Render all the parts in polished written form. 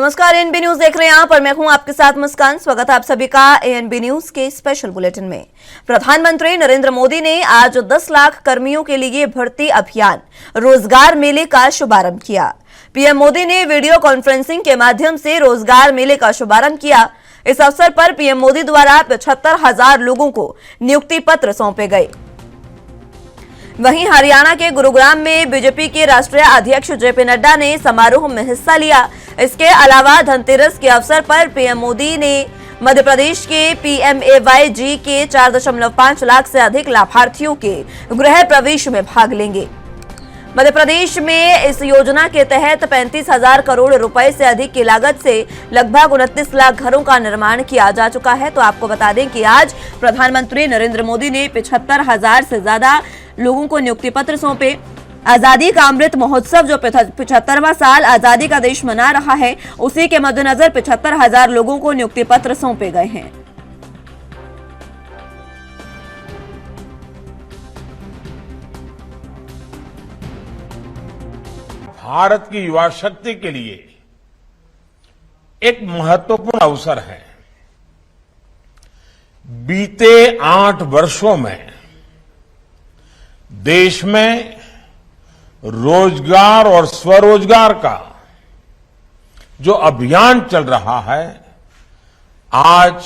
नमस्कार, ANB news देख रहे हैं आप और मैं हूं आपके साथ मुस्कान। स्वागत है आप सभी का एएनबी न्यूज के स्पेशल बुलेटिन में। प्रधानमंत्री नरेंद्र मोदी ने आज 10 लाख कर्मियों के लिए भर्ती अभियान रोजगार मेले का शुभारंभ किया। पीएम मोदी ने वीडियो कॉन्फ्रेंसिंग के माध्यम से रोजगार मेले का शुभारंभ किया। इस अवसर पर पीएम मोदी द्वारा 75,000 लोगों को नियुक्ति पत्र सौंपे गए। वहीं हरियाणा के गुरुग्राम में बीजेपी के राष्ट्रीय अध्यक्ष जेपी नड्डा ने समारोह में हिस्सा लिया। इसके अलावा धनतेरस के अवसर पर पीएम मोदी ने मध्य प्रदेश के पीएमएवाई के 4.5 लाख से अधिक लाभार्थियों के गृह प्रवेश में भाग लेंगे। मध्य प्रदेश में इस योजना के तहत 35,000 करोड़ रुपए से अधिक की लागत से लगभग 29 लाख घरों का निर्माण किया जा चुका है। तो आपको बता दें कि आज प्रधानमंत्री नरेंद्र मोदी ने 75,000 से ज्यादा लोगों को नियुक्ति पत्र सौंपे। आजादी का अमृत महोत्सव जो 75वां साल आजादी का देश मना रहा है, उसी के मद्देनजर 75,000 लोगों को नियुक्ति पत्र सौंपे गए हैं। भारत की युवा शक्ति के लिए एक महत्वपूर्ण अवसर है। बीते 8 वर्षों में देश में रोजगार और स्वरोजगार का जो अभियान चल रहा है, आज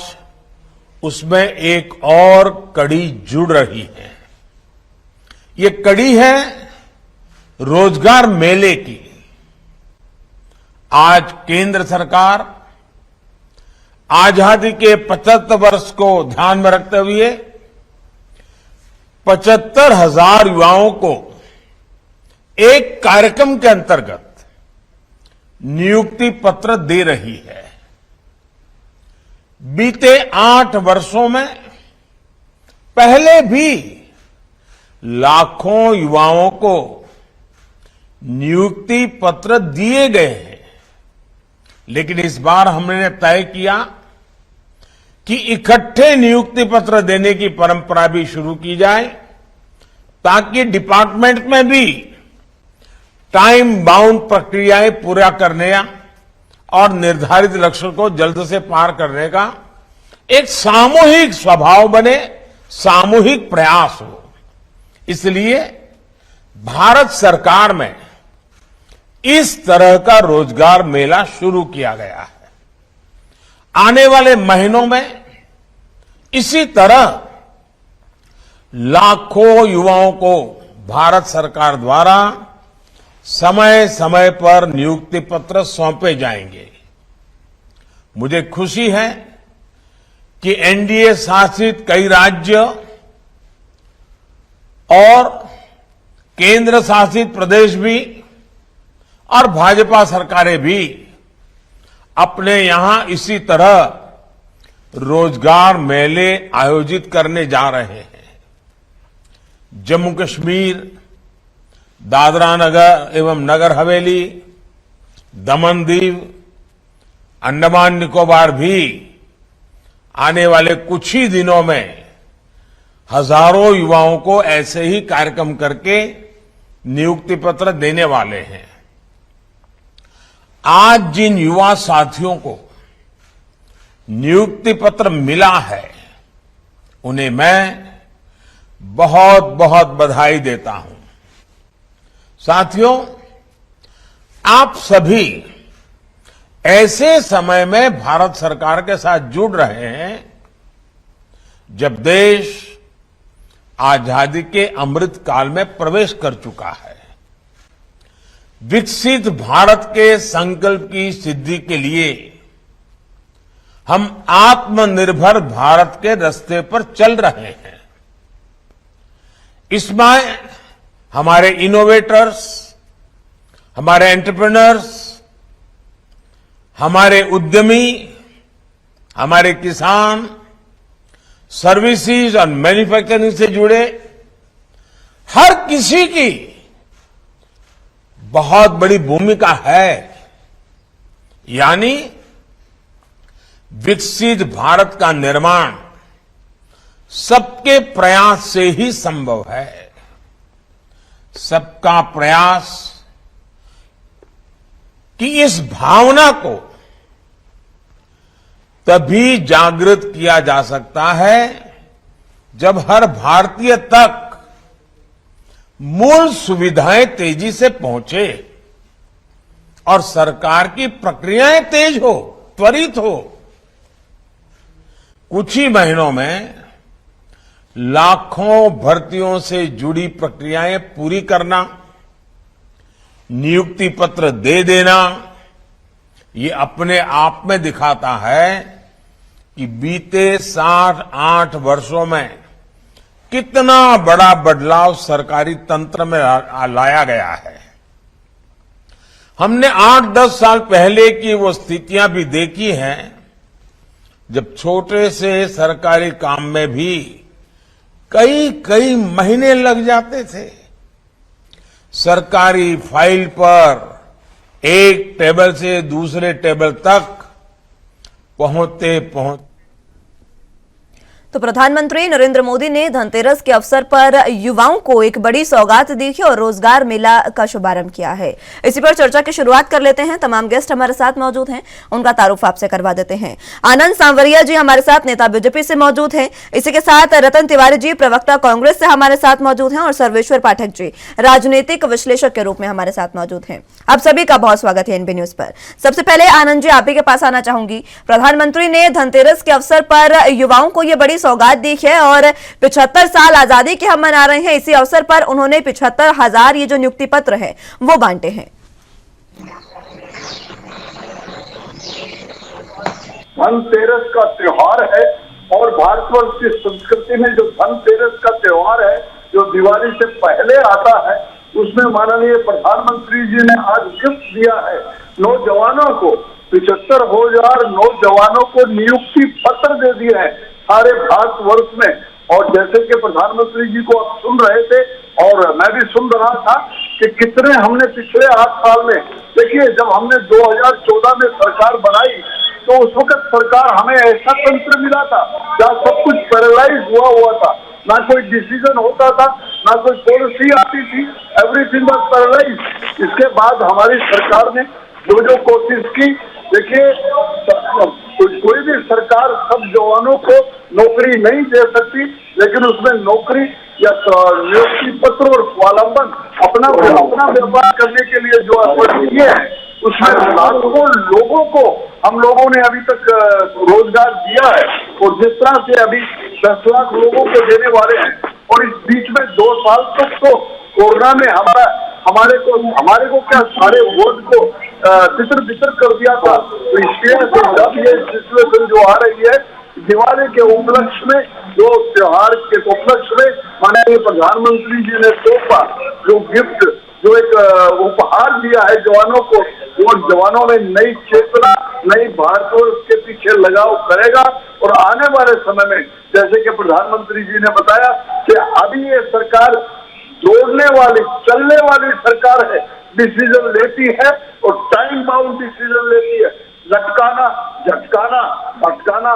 उसमें एक और कड़ी जुड़ रही है। ये कड़ी है रोजगार मेले की। आज केंद्र सरकार आजादी के 75 वर्ष को ध्यान में रखते हुए 75,000 युवाओं को एक कार्यक्रम के अंतर्गत नियुक्ति पत्र दे रही है। बीते 8 वर्षों में पहले भी लाखों युवाओं को नियुक्ति पत्र दिए गए हैं, लेकिन इस बार हमने तय किया कि इकट्ठे नियुक्ति पत्र देने की परंपरा भी शुरू की जाए, ताकि डिपार्टमेंट में भी टाइम बाउंड प्रक्रियाएं पूरा करने और निर्धारित लक्ष्य को जल्द से पार करने का एक सामूहिक स्वभाव बने, सामूहिक प्रयास हो। इसलिए भारत सरकार में इस तरह का रोजगार मेला शुरू किया गया है। आने वाले महीनों में इसी तरह लाखों युवाओं को भारत सरकार द्वारा समय समय पर नियुक्ति पत्र सौंपे जाएंगे। मुझे खुशी है कि एनडीए शासित कई राज्य और केंद्र शासित प्रदेश भी और भाजपा सरकारें भी अपने यहां इसी तरह रोजगार मेले आयोजित करने जा रहे हैं। जम्मू कश्मीर, दादरा नगर एवं नगर हवेली, दमन दीव, अंडमान निकोबार भी आने वाले कुछ ही दिनों में हजारों युवाओं को ऐसे ही कार्यक्रम करके नियुक्ति पत्र देने वाले हैं। आज जिन युवा साथियों को नियुक्ति पत्र मिला है, उन्हें मैं बहुत बहुत बधाई देता हूं। साथियों, आप सभी ऐसे समय में भारत सरकार के साथ जुड़ रहे हैं जब देश आजादी के अमृत काल में प्रवेश कर चुका है। विकसित भारत के संकल्प की सिद्धि के लिए हम आत्मनिर्भर भारत के रास्ते पर चल रहे हैं। इसमें हमारे इनोवेटर्स, हमारे एंटरप्रेन्योर्स, हमारे उद्यमी, हमारे किसान, सर्विसेज और मैन्युफैक्चरिंग से जुड़े हर किसी की बहुत बड़ी भूमिका है। यानी विकसित भारत का निर्माण सबके प्रयास से ही संभव है। सबका प्रयास कि इस भावना को तभी जागृत किया जा सकता है जब हर भारतीय तक मूल सुविधाएं तेजी से पहुंचे और सरकार की प्रक्रियाएं तेज हो, त्वरित हो। कुछ ही महीनों में लाखों भर्तियों से जुड़ी प्रक्रियाएं पूरी करना, नियुक्ति पत्र दे देना, ये अपने आप में दिखाता है कि बीते 7-8 वर्षों में कितना बड़ा बदलाव सरकारी तंत्र में लाया गया है। हमने 8-10 साल पहले की वो स्थितियां भी देखी हैं जब छोटे से सरकारी काम में भी कई महीने लग जाते थे। सरकारी फाइल पर एक टेबल से दूसरे टेबल तक पहुंचते तो प्रधानमंत्री नरेंद्र मोदी ने धनतेरस के अवसर पर युवाओं को एक बड़ी सौगात दी है और रोजगार मेला का शुभारंभ किया है। इसी पर चर्चा की शुरुआत कर लेते हैं। तमाम गेस्ट हमारे साथ मौजूद हैं, उनका तारुफ आपसे करवा देते हैं। आनंद सांवरिया जी हमारे साथ, नेता बीजेपी से मौजूद हैं। इसी के साथ रतन तिवारी जी प्रवक्ता कांग्रेस से हमारे साथ मौजूद हैं और सर्वेश्वर पाठक जी राजनीतिक विश्लेषक के रूप में हमारे साथ मौजूद हैं। आप सभी का बहुत स्वागत है एनबी न्यूज पर। सबसे पहले आनंद जी, आप ही के पास आना चाहूंगी। प्रधानमंत्री ने धनतेरस के अवसर पर युवाओं को यह बड़ी सौगात दी है और 75 साल आजादी के हम मना रहे हैं। इसी अवसर पर उन्होंने 75,000 ये जो नियुक्ति पत्र है वो बांटे हैं। धनतेरस का त्योहार है और भारतवर्ष की संस्कृति में जो धनतेरस का त्योहार है, जो दिवाली से पहले आता है, उसमें माननीय प्रधानमंत्री जी ने आज गिफ्ट दिया है नौजवानों को। 75,000 नौजवानों को नियुक्ति पत्र दे दिए हैं सारे भारतवर्ष में। और जैसे कि प्रधानमंत्री जी को आप सुन रहे थे और मैं भी सुन रहा था कि कितने हमने पिछले 8 साल में, देखिए जब हमने 2014 में सरकार बनाई तो उस वक्त सरकार हमें ऐसा तंत्र मिला था जहाँ सब कुछ पैरालाइज हुआ था, ना कोई डिसीजन होता था, ना कोई पॉलिसी आती थी, एवरीथिंग वाज पैरालाइज। इसके बाद हमारी सरकार ने जो कोशिश की, देखिए कोई भी सरकार सब जवानों को नौकरी नहीं दे सकती, लेकिन उसमें नौकरी या नियुक्ति पत्र और स्वावलंबन अपना व्यापार करने के लिए जो एफर्ट किए हैं, उसमें लाखों लोगों को हम लोगों ने अभी तक रोजगार दिया है। और जिस तरह से अभी 10 लाख लोगों को देने वाले हैं, और इस बीच में 2 साल तक तो कोरोना में हमारे को क्या सारे वोट को तितर कर दिया था। तो इसलिए जब ये सिचुएशन जो आ रही है, दिवाली के उपलक्ष्य में, जो त्योहार के उपलक्ष्य में माननीय प्रधानमंत्री जी ने तोहफा, जो गिफ्ट, जो एक उपहार दिया है जवानों को, वो जवानों में नई चेतना, नई भारतवर्ष के पीछे लगाव करेगा। और आने वाले समय में जैसे कि प्रधानमंत्री जी ने बताया कि अभी ये सरकार दौड़ने वाली, चलने वाली सरकार है, डिसीजन लेती है और टाइम बाउंड डिसीजन लेती है। लटकाना, झटकाना, भटकाना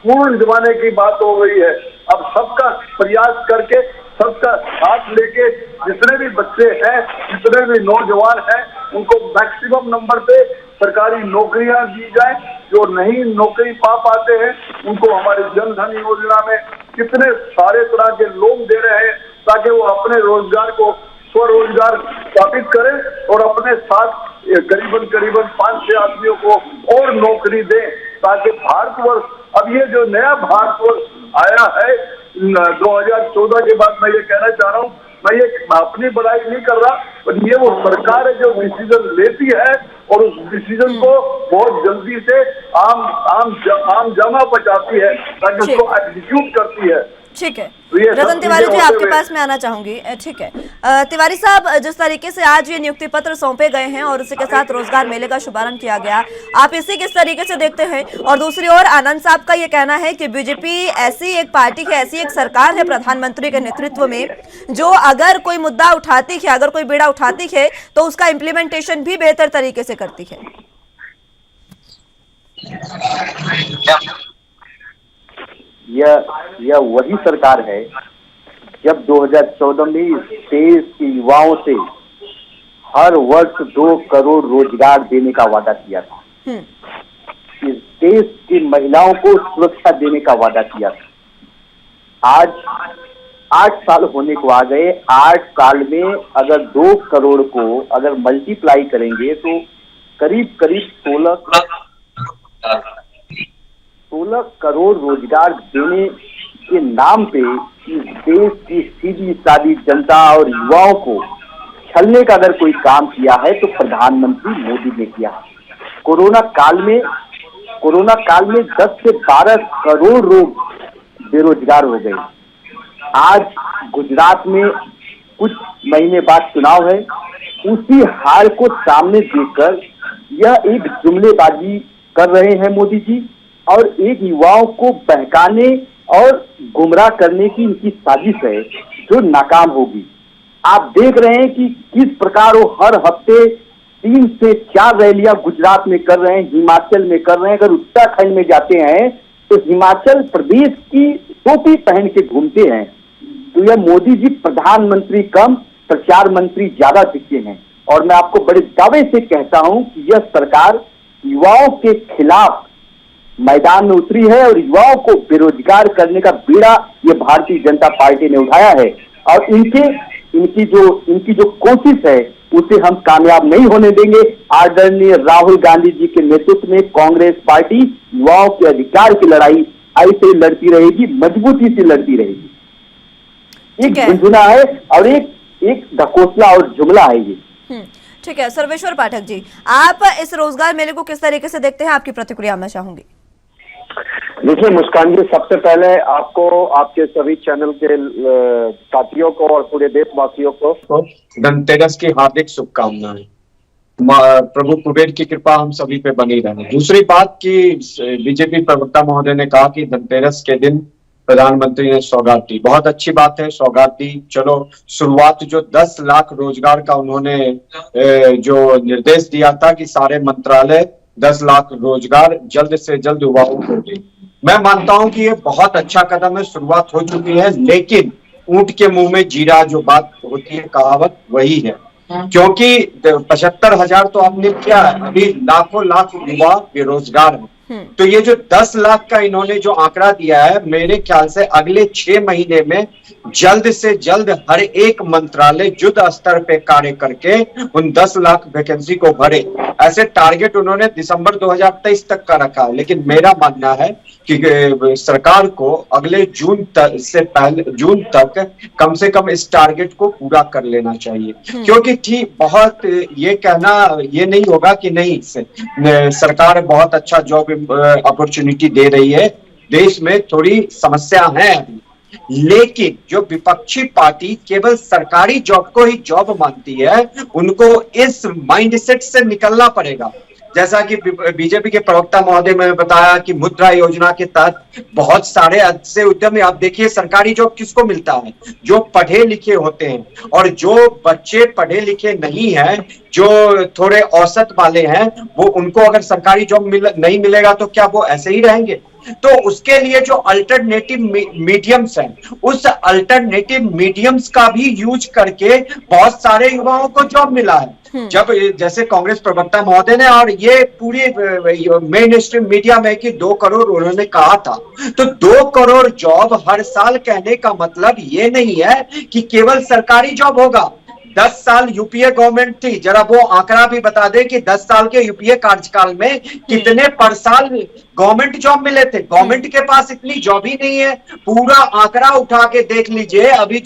पूर्ण जमाने की बात हो गई है। अब सबका प्रयास करके, सबका साथ लेके, जितने भी बच्चे हैं, जितने भी नौजवान हैं, उनको मैक्सिमम नंबर पे सरकारी नौकरियां दी जाए। जो नहीं नौकरी पा पाते हैं उनको हमारे जन धन योजना में कितने सारे तरह के लोन दे रहे हैं ताकि वो अपने रोजगार को स्वरोजगार स्थापित करें और अपने साथ करीबन 5-6 आदमियों को और नौकरी दें, ताकि भारतवर्ष, अब ये जो नया भारतवर्ष आया है 2014 के बाद, मैं ये कहना चाह रहा हूँ, मैं ये अपनी बड़ाई नहीं कर रहा, पर ये वो सरकार है जो डिसीजन लेती है और उस डिसीजन को बहुत जल्दी से आम जमा पहुंचाती है, ताकि उसको एग्जीक्यूट करती है। ठीक है, रतन तिवारी जी आपके पास मैं आना चाहूंगी। ठीक है तिवारी साहब, जिस तरीके से आज ये नियुक्ति पत्र सौंपे गए हैं और उसी के साथ रोजगार मेले का शुभारंभ किया गया, आप इसे किस तरीके से देखते हैं? और दूसरी ओर आनंद साहब का ये कहना है कि बीजेपी ऐसी एक पार्टी है, ऐसी एक सरकार है प्रधानमंत्री के नेतृत्व में, जो अगर कोई मुद्दा उठाती है, अगर कोई बेड़ा उठाती है तो उसका इम्प्लीमेंटेशन भी बेहतर तरीके से करती है। यह वही सरकार है जब 2014 में इस देश के युवाओं से हर वर्ष 2 करोड़ रोजगार देने का वादा किया था। इस देश की महिलाओं को सुरक्षा देने का वादा किया था। आज 8 साल होने को आ गए। 8 साल में अगर 2 करोड़ को अगर मल्टीप्लाई करेंगे तो करीब करीब 16 करोड़ रोजगार देने के नाम पे इस देश की सीधी सादी जनता और युवाओं को छलने का अगर कोई काम किया है तो प्रधानमंत्री मोदी ने किया। कोरोना काल में 10 से 12 करोड़ लोग बेरोजगार हो गए। आज गुजरात में कुछ महीने बाद चुनाव है, उसी हार को सामने देखकर यह एक जुमलेबाजी कर रहे हैं मोदी जी और एक युवाओं को बहकाने और गुमराह करने की इनकी साजिश है जो नाकाम होगी। आप देख रहे हैं कि किस प्रकार वो हर हफ्ते 3 से 4 रैलियां गुजरात में कर रहे हैं, हिमाचल में कर रहे हैं। अगर उत्तराखंड में जाते हैं तो हिमाचल प्रदेश की टोपी पहन के घूमते हैं। तो यह मोदी जी प्रधानमंत्री कम प्रचार मंत्री ज्यादा दिखते हैं। और मैं आपको बड़े दावे से कहता हूं कि यह सरकार युवाओं के खिलाफ मैदान में उतरी है और युवाओं को बेरोजगार करने का बीड़ा ये भारतीय जनता पार्टी ने उठाया है। और इनकी जो कोशिश है उसे हम कामयाब नहीं होने देंगे। आदरणीय राहुल गांधी जी के नेतृत्व में कांग्रेस पार्टी युवाओं के अधिकार की लड़ाई ऐसे लड़ती रहेगी, मजबूती से लड़ती रहेगी। एक झुंझुना है और एक ढकोसला और जुमला है ये। ठीक है, सर्वेश्वर पाठक जी, आप इस रोजगार मेले को किस तरीके से देखते हैं? आपकी प्रतिक्रिया मैं चाहूंगी। देखिए मुस्कान जी, सबसे पहले आपको, आपके सभी चैनल के साथियों को और पूरे देशवासियों को धनतेरस की हार्दिक शुभकामनाएं। प्रभु कुबेर की कृपा हम सभी पे बनी रहे। दूसरी बात की बीजेपी प्रवक्ता महोदय ने कहा कि धनतेरस के दिन प्रधानमंत्री ने सौगात दी। बहुत अच्छी बात है, सौगात दी। चलो, शुरुआत जो 10 लाख रोजगार का उन्होंने जो निर्देश दिया था कि सारे मंत्रालय 10 लाख रोजगार जल्द से जल्द युवाओं को दे, मैं मानता हूं कि ये बहुत अच्छा कदम है, शुरुआत हो चुकी है। लेकिन ऊंट के मुंह में जीरा जो बात होती है, कहावत वही है। क्योंकि 75,000 तो आपने किया है, अभी लाखों लाख युवा बेरोजगार हैं। तो ये जो 10 लाख का इन्होंने जो आंकड़ा दिया है, मेरे ख्याल से अगले 6 महीने में जल्द से जल्द हर एक मंत्रालय युद्ध स्तर पे कार्य करके उन 10 लाख वैकेंसी को भरे। ऐसे टारगेट उन्होंने दिसंबर 2023 तक का रखा है। लेकिन मेरा मानना है कि सरकार को अगले जून तक कम से कम इस टारगेट को पूरा कर लेना चाहिए। क्योंकि ठीक बहुत ये कहना ये नहीं होगा कि नहीं, सरकार बहुत अच्छा जॉब अपॉर्चुनिटी दे रही है, देश में थोड़ी समस्या है अभी। लेकिन जो विपक्षी पार्टी केवल सरकारी जॉब को ही जॉब मानती है, उनको इस माइंडसेट से निकलना पड़ेगा। जैसा कि बीजेपी के प्रवक्ता महोदय ने बताया कि मुद्रा योजना के तहत बहुत सारे अच्छे उद्यमी, आप देखिए सरकारी जॉब किसको मिलता है? जो पढ़े लिखे होते हैं। और जो बच्चे पढ़े लिखे नहीं हैं, जो थोड़े औसत वाले हैं, वो उनको अगर सरकारी जॉब नहीं मिलेगा तो क्या वो ऐसे ही रहेंगे? तो उसके लिए जो अल्टरनेटिव मीडियम्स हैं, उस अल्टरनेटिव मीडियम्स का भी यूज करके बहुत सारे युवाओं को जॉब मिला है। जब जैसे कांग्रेस प्रवक्ता महोदय ने, और ये पूरी मेन स्ट्रीम मीडिया में कि 2 करोड़ उन्होंने कहा था, तो 2 करोड़ जॉब हर साल कहने का मतलब ये नहीं है कि केवल सरकारी जॉब होगा। 10 साल यूपीए गवर्नमेंट थी, जरा वो आंकड़ा भी बता दे कि 10 साल के यूपीए कार्यकाल में कितने पर साल गवर्नमेंट जॉब मिले थे। गवर्नमेंट के पास इतनी जॉब ही नहीं है। पूरा आंकड़ा उठा के देख लीजिए। अभी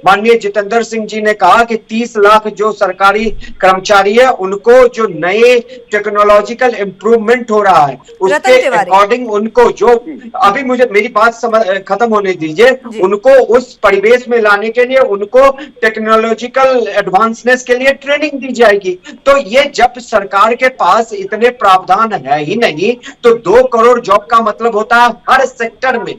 माननीय जितेंद्र सिंह जी ने कहा कि 30 लाख जो सरकारी कर्मचारी है, उनको जो नए टेक्नोलॉजिकल इंप्रूवमेंट हो रहा है उसके अकॉर्डिंग उनको जो, अभी मुझे मेरी बात खत्म होने दीजिए, उनको उस परिवेश में लाने के लिए उनको टेक्नोलॉजिकल एडवांसनेस के लिए ट्रेनिंग दी जाएगी। तो ये जब सरकार के पास इतने प्रावधान है ही नहीं, तो 2 करोड़ जॉब का मतलब होता है हर सेक्टर में,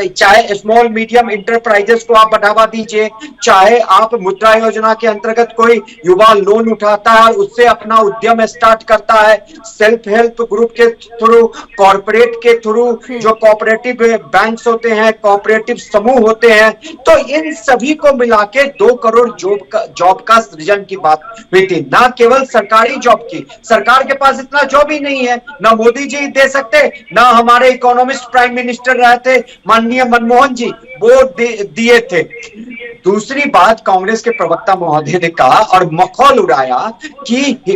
चाहे स्मॉल मीडियम इंटरप्राइजेस को आप बढ़ावा दीजिए, चाहे आप मुद्रा योजना के अंतर्गत कोई युवा लोन उठाता है, उससे अपना उद्यम स्टार्ट करता है, सेल्फ हेल्प ग्रुप के थ्रू, कॉर्पोरेट के थ्रू, जो कोऑपरेटिव बैंक्स होते हैं, कोऑपरेटिव समूह होते हैं, तो इन सभी को मिला के 2 करोड़ जॉब का सृजन की बात हुई थी, ना केवल सरकारी जॉब की। सरकार के पास इतना जॉब ही नहीं है, ना मोदी जी दे सकते सकते, ना हमारे इकोनॉमिस्ट प्राइम मिनिस्टर रहे थे माननीय मनमोहन जी, वो दिए थे। दूसरी बात, कांग्रेस के प्रवक्ता महोदय ने कहा और मखौल उड़ाया कि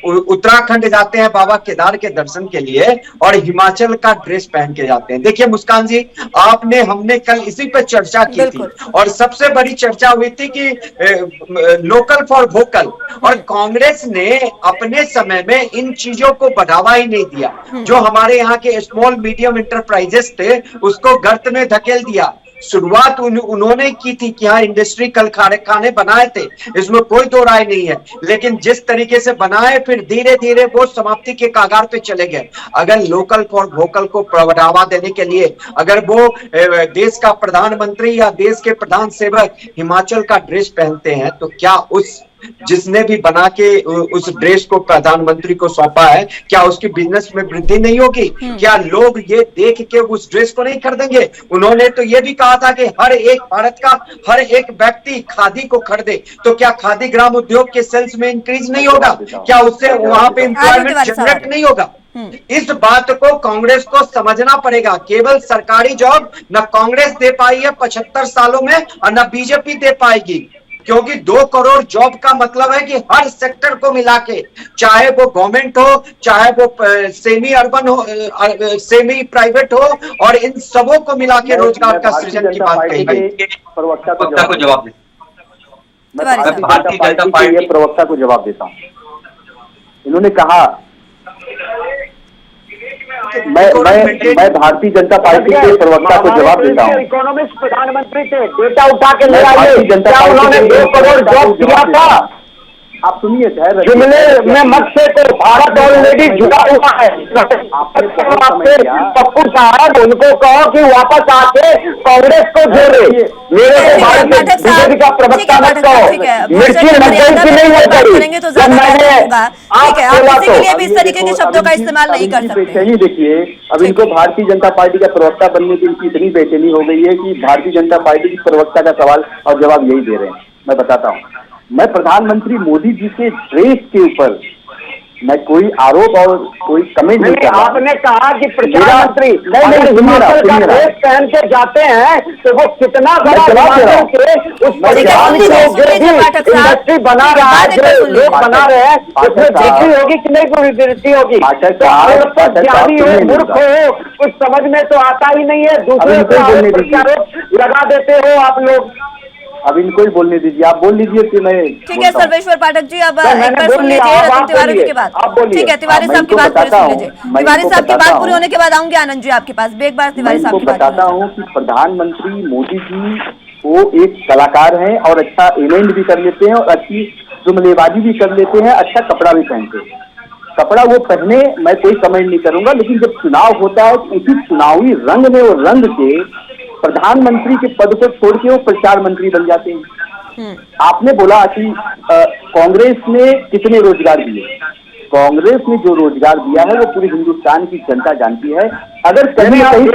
उत्तराखंड जाते हैं बाबा केदार के दर्शन के लिए और हिमाचल का ड्रेस पहन के जाते हैं। देखिए मुस्कान जी, हमने कल इसी पे चर्चा की थी और सबसे बड़ी चर्चा हुई थी कि लोकल फॉर वोकल, और कांग्रेस ने अपने समय में इन चीजों को बढ़ावा ही नहीं दिया। जो हमारे यहाँ के स्मॉल मीडियम इंटरप्राइजेस थे उसको गर्त में धकेल दिया। शुरुआत उन्होंने की थी कि हाँ इंडस्ट्री कल खाने बनाए थे, इसमें कोई दो राय नहीं है, लेकिन जिस तरीके से बनाए फिर धीरे धीरे वो समाप्ति के कागार पे चले गए। अगर लोकल फॉर वोकल को बढ़ावा देने के लिए अगर वो देश का प्रधानमंत्री या देश के प्रधान सेवक हिमाचल का ड्रेस पहनते हैं तो क्या उस जिसने भी बना के उस ड्रेस को प्रधानमंत्री को सौंपा है, क्या उसकी बिजनेस में वृद्धि नहीं होगी? क्या लोग ये देख के उस ड्रेस को नहीं खरीदेंगे? उन्होंने तो ये भी कहा था कि हर एक भारत का हर एक व्यक्ति खादी को खरीदे, तो क्या खादी ग्राम उद्योग के सेल्स में इंक्रीज नहीं होगा? क्या उससे वहां पे एम्प्लॉयमेंट जनरेट नहीं होगा? इस बात को कांग्रेस को समझना पड़ेगा। केवल सरकारी जॉब न कांग्रेस दे पाई है 75 सालों में और न बीजेपी दे पाएगी, क्योंकि 2 करोड़ जॉब का मतलब है कि हर सेक्टर को मिला के, चाहे वो गवर्नमेंट हो, चाहे वो सेमी अर्बन हो, सेमी प्राइवेट हो, और इन सबों को मिला के रोजगार का सृजन की बात कही गई। प्रवक्ता को जवाब दे, भारतीय जनता पार्टी के प्रवक्ता को जवाब देता हूँ। इन्होंने कहा, मैं भारतीय जनता पार्टी के प्रवक्ता को जवाब देता हूँ। इकोनॉमिस्ट प्रधानमंत्री थे, डेटा उठा के ले आइए, क्या उन्होंने 2 करोड़ जॉब दिया था? आप सुनिए, जुमले में मत से तो भारत ऑलरेडी जुड़ा हुआ है। पप्पू साहब उनको कहो कि वापस आके कांग्रेस को जोड़े, मेरे को भारत बीजेपी का प्रवक्ता मत कहो। मिर्ची मत की नहीं हो करेंगे तो ज्यादा होगा। ठीक है, आप किसी के लिए भी इस तरीके के शब्दों का इस्तेमाल नहीं कर सकते। बेचैनी देखिए, अब इनको भारतीय जनता पार्टी का प्रवक्ता बनने की इनकी इतनी बेचैनी हो गई है कि भारतीय जनता पार्टी की प्रवक्ता का सवाल और जवाब यही दे रहे हैं। मैं बताता हूँ, मैं प्रधानमंत्री मोदी जी के ड्रेस के ऊपर मैं कोई आरोप और कोई कमेंट नहीं कर रहा। आपने कहा कि प्रधानमंत्री हिमाचल का ड्रेस पहन के जाते हैं तो वो कितना बड़ा हिमाचल के उस परिवार इंडस्ट्री बना रहा है, जो लोग बना रहे हैं, उसमें वृद्धि होगी कि नहीं वृद्धि होगी? ज्ञानी हो, मूर्ख हो, कुछ समझ में तो आता ही नहीं है, दूसरे को आरोप लगा देते हो आप लोग। अब इनको ही बोलने दीजिए, आप बोल लीजिए कि मैं ठीक है। सर्वेश्वर पाठक जी, अब एक बार सुन लीजिए रतन तिवारी जी की बात। ठीक है, तिवारी साहब की बात पूरी सुन लीजिए। तिवारी साहब की बात पूरी होने के बाद आऊंगी आनंद जी आपके पास। एक बार तिवारी साहब की बात बताता हूँ कि प्रधानमंत्री मोदी जी वो एक कलाकार हैं और अच्छा इवेंट भी कर लेते हैं और अच्छी जुमलेबाजी भी कर लेते हैं, अच्छा कपड़ा भी पहनते हैं। कपड़ा वो पहने, मैं कोई कमेंट नहीं करूंगा, लेकिन जब चुनाव होता है तो उसी चुनावी रंग में वो रंग के प्रधानमंत्री के पद को छोड़ के वो प्रचार मंत्री बन जाते हैं। आपने बोला कि कांग्रेस ने कितने रोजगार दिए। कांग्रेस ने जो रोजगार दिया है वो पूरे हिंदुस्तान की जनता जानती है। अगर कहीं कहीं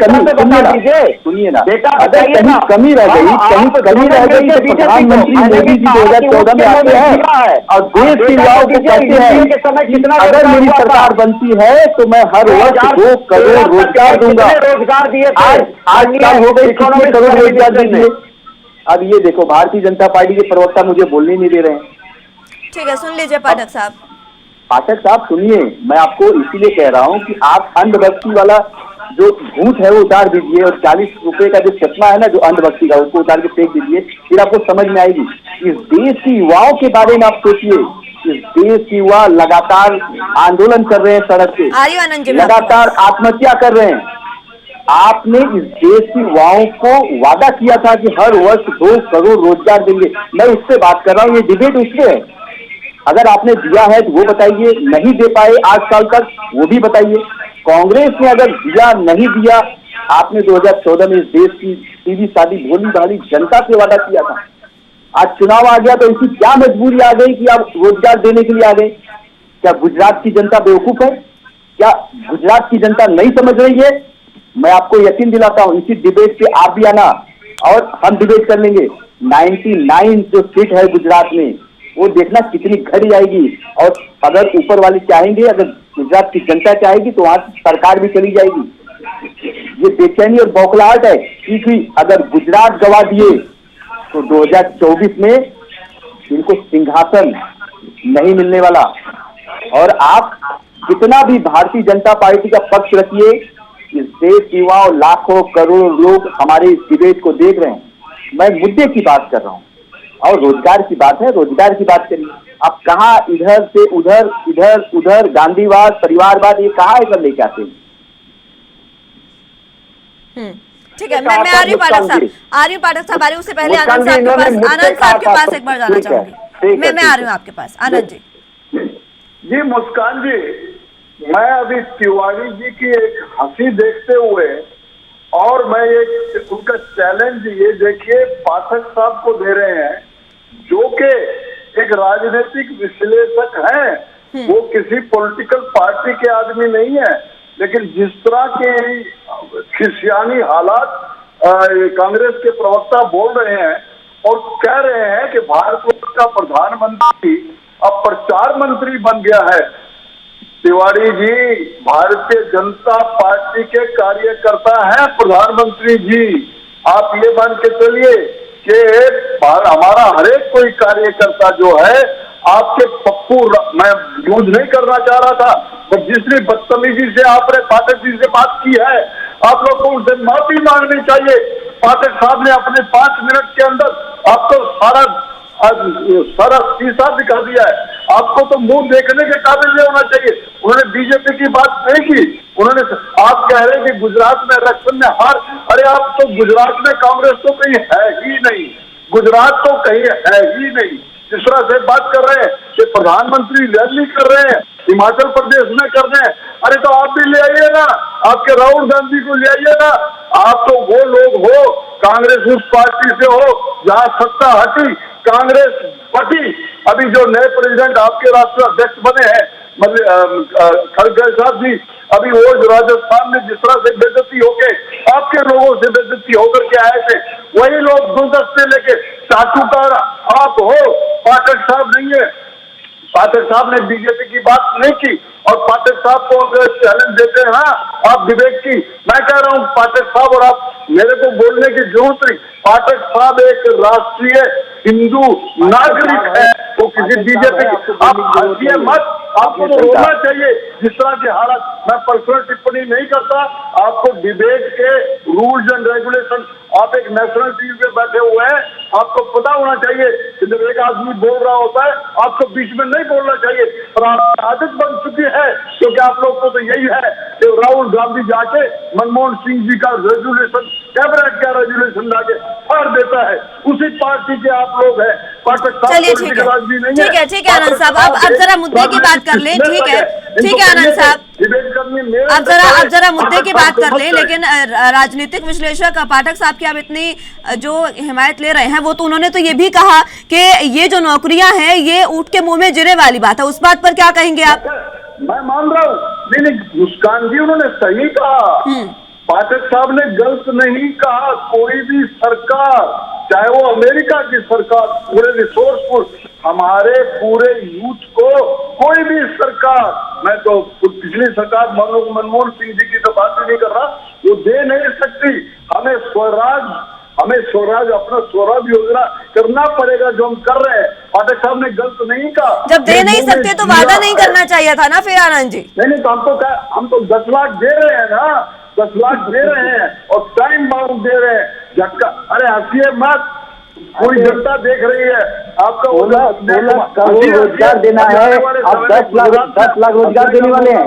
सुनिए ना, अगर कहीं कमी रह गई, तो प्रधानमंत्री मोदी जी 2014 में आते हैं और देश के युवाओं को कहते हैं अगर मेरी सरकार बनती है तो मैं हर वर्ष 2 करोड़ रोजगार दूंगा। रोजगार दिए आज साल हो गए, कितने करोड़ रोजगार देंगे? अब ये देखो, भारतीय जनता पार्टी के प्रवक्ता मुझे बोलने नहीं दे रहे हैं। ठीक है, सुन लीजिए पाठक साहब। पाठक साहब सुनिए, मैं आपको इसीलिए कह रहा हूँ कि आप अंधभक्ति वाला जो भूत है वो उतार दीजिए और 40 रुपए का जो चश्मा है ना जो अंधभक्ति का, उसको उतार के फेंक दीजिए, फिर आपको समझ में आएगी। इस देश की युवाओं के बारे में आप सोचिए। इस देश की युवा लगातार आंदोलन कर रहे हैं सड़क पे, लगातार आत्महत्या कर रहे हैं। आपने इस देश की युवाओं को वादा किया था कि हर वर्ष 2 करोड़ रोजगार देंगे। मैं इससे बात कर रहा हूँ, ये डिबेट उससे है। अगर आपने दिया है तो वो बताइए, नहीं दे पाए 8 साल तक वो भी बताइए। कांग्रेस ने अगर दिया नहीं दिया, आपने 2014 में इस देश की सीधी सादी भोली भाली जनता से वादा किया था। आज चुनाव आ गया तो इनकी क्या मजबूरी आ गई कि आप रोजगार देने के लिए आ गए? क्या गुजरात की जनता बेवकूफ है? क्या गुजरात की जनता नहीं समझ रही है? मैं आपको यकीन दिलाता हूं, इसी डिबेट पे आप भी आना और हम डिबेट कर लेंगे। 99 जो सीट है गुजरात में, वो देखना कितनी घट जाएगी। और अगर ऊपर वाले चाहेंगे, अगर गुजरात की जनता चाहेगी तो वहां सरकार भी चली जाएगी। ये बेचैनी और बौखलाहट है क्योंकि अगर गुजरात गवा दिए तो 2024 में इनको सिंहासन नहीं मिलने वाला। और आप कितना भी भारतीय जनता पार्टी का पक्ष रखिए, इस देश युवाओं लाखों करोड़ों लोग हमारे इस डिबेट को देख रहे हैं। मैं मुद्दे की बात कर रहा हूँ और रोजगार की बात है, रोजगार की बात करिए। आप कहाँ इधर से उधर, इधर उधर गांधीवाद, परिवारवाद, ये कहाँ है सब लेके आते हैं। ठीक है, मैं आ रही हूँ पाठक साहब, आ रही हूँ। उससे पहले आनंद साहब के पास एक बार जाना चाहूंगी। मैं आ रही हूँ आपके पास, आनंद जी। जी मुस्कान जी, मैं अभी तिवारी जी की एक हंसी देखते हुए और मैं एक उनका चैलेंज ये देखिए पाठक साहब को दे रहे हैं, जो कि एक राजनीतिक विश्लेषक हैं, वो किसी पॉलिटिकल पार्टी के आदमी नहीं है, लेकिन जिस तरह के खिसियानी हालात कांग्रेस के प्रवक्ता बोल रहे हैं और कह रहे हैं कि भारतवर्ष का प्रधानमंत्री अब प्रचार मंत्री बन गया है। तिवारी जी भारतीय जनता पार्टी के कार्यकर्ता हैं प्रधानमंत्री जी। आप ये मान के चलिए कि हमारा हरेक कोई कार्यकर्ता जो है आपके पप्पू, मैं यूज नहीं करना चाह रहा था, पर जिसने बदतमीजी से आपने पाठक जी से बात की है, आप लोग को उनसे माफी मांगनी चाहिए। पाठक साहब ने अपने 5 मिनट के अंदर आपको सारा शीशा दिखा दिया है। आपको तो मुंह देखने के काबिल नहीं होना चाहिए। उन्होंने बीजेपी की बात नहीं की, उन्होंने, आप कह रहे हैं कि गुजरात में इलेक्शन में हार, अरे आप तो गुजरात में कांग्रेस तो कहीं है ही नहीं, गुजरात तो कहीं है ही नहीं। जिस तरह से बात कर रहे हैं कि प्रधानमंत्री रैली कर रहे हैं, हिमाचल प्रदेश में कर रहे हैं, अरे तो आप भी ले आइए ना, आपके राहुल गांधी को ले आइए ना। आप तो वो लोग हो, कांग्रेस उस पार्टी से हो जहां सत्ता हटी, कांग्रेस बटी। अभी जो नए प्रेसिडेंट आपके राष्ट्रीय अध्यक्ष बने हैं खड़गे साहब जी, अभी वो जो राजस्थान में जिस तरह से बेइज्जती होके आपके लोगों से बेइज्जती होकर के आए थे, वही लोग गुलदस्ते लेके चाटुकार आप हो, पाठक साहब नहीं है। पाठक साहब ने बीजेपी की बात नहीं की और पाठक साहब को अगर चैलेंज देते हैं, हाँ आप डिबेट की, मैं कह रहा हूँ पाठक साहब और आप मेरे को बोलने की जरूरत नहीं। पाठक साहब एक राष्ट्रीय हिंदू नागरिक है, वो किसी बीजेपी आप हंसिए मत, आपको तो रोना चाहिए। जिस तरह के हालात, मैं पर्सनल टिप्पणी नहीं करता, आपको डिबेट के रूल्स एंड रेगुलेशन, आप एक नेशनल टीवी पे बैठे हुए हैं, आपको पता होना चाहिए कि जब एक आदमी बोल रहा होता है आपको बीच में नहीं बोलना चाहिए। पर आदत बन चुकी है, क्योंकि आप लोग को तो यही है कि राहुल गांधी जाके मनमोहन सिंह जी का रेजुलेशन, कैबिनेट का रेजुलेशन लाके फाड़ देता है, उसी पार्टी के आप लोग हैं। चलिए ठीक है आनंद साहब, अब जरा मुद्दे की बात कर ले। ठीक है आनंद साहब, अब जरा मुद्दे की बात कर ले। लेकिन राजनीतिक विश्लेषक पाठक साहब की आप इतनी जो हिमायत ले रहे हैं, वो तो उन्होंने तो ये भी कहा कि ये जो नौकरियां हैं ये ऊँट के मुंह में जिरे वाली बात है, उस बात पर क्या कहेंगे आप? मैं मान रहा हूँ, नहीं मुस्कान जी उन्होंने सही कहा, पाठक साहब ने गलत नहीं कहा। कोई भी सरकार, चाहे वो अमेरिका की सरकार, पूरे रिसोर्सफुल हमारे पूरे यूथ को, कोई भी सरकार, मैं तो पिछली सरकार मनमोहन सिंह जी की तो बात ही नहीं कर रहा, वो दे नहीं सकती। हमें स्वराज अपना स्वराज योजना करना पड़ेगा, जो हम कर रहे हैं। पाठक साहब ने गलत नहीं कहा। जब दे नहीं सकते तो वादा नहीं करना चाहिए था ना फिर आनंद जी? नहीं तो हम तो 10 लाख दे रहे हैं ना, 10 लाख दे रहे हैं और टाइम बाउंड दे रहे हैं। झटका, अरे हंसिए मत, पूरी जनता देख रही है आपका। 16 करोड़ रोजगार देना है, आप 10 लाख रोजगार देने वाले हैं।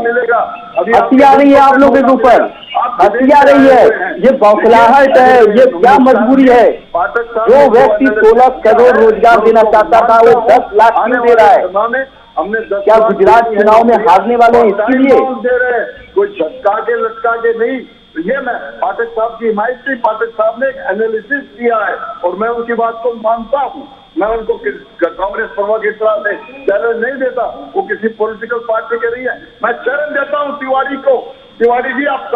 हंसी आ रही है आप लोगों के ऊपर, हंसी आ रही है, ये बौखलाहट है, ये क्या मजबूरी है? जो व्यक्ति 16 करोड़ रोजगार देना चाहता था वो 10 लाख क्यों दे रहा है? हमने क्या गुजरात चुनाव में हारने वाले हैं इसके लिए दे रहे हैं? कोई झटका के लटका के नहीं। ये मैं पाठक साहब की हिमायत थी, पाठक साहब ने एक एनालिसिस किया है और मैं उनकी बात को मानता हूँ। मैं उनको कांग्रेस प्रवक्ता की तरह से चैलेंज नहीं देता, वो किसी पॉलिटिकल पार्टी के नहीं है। मैं चैलेंज देता हूँ तिवारी को, तिवारी जी आप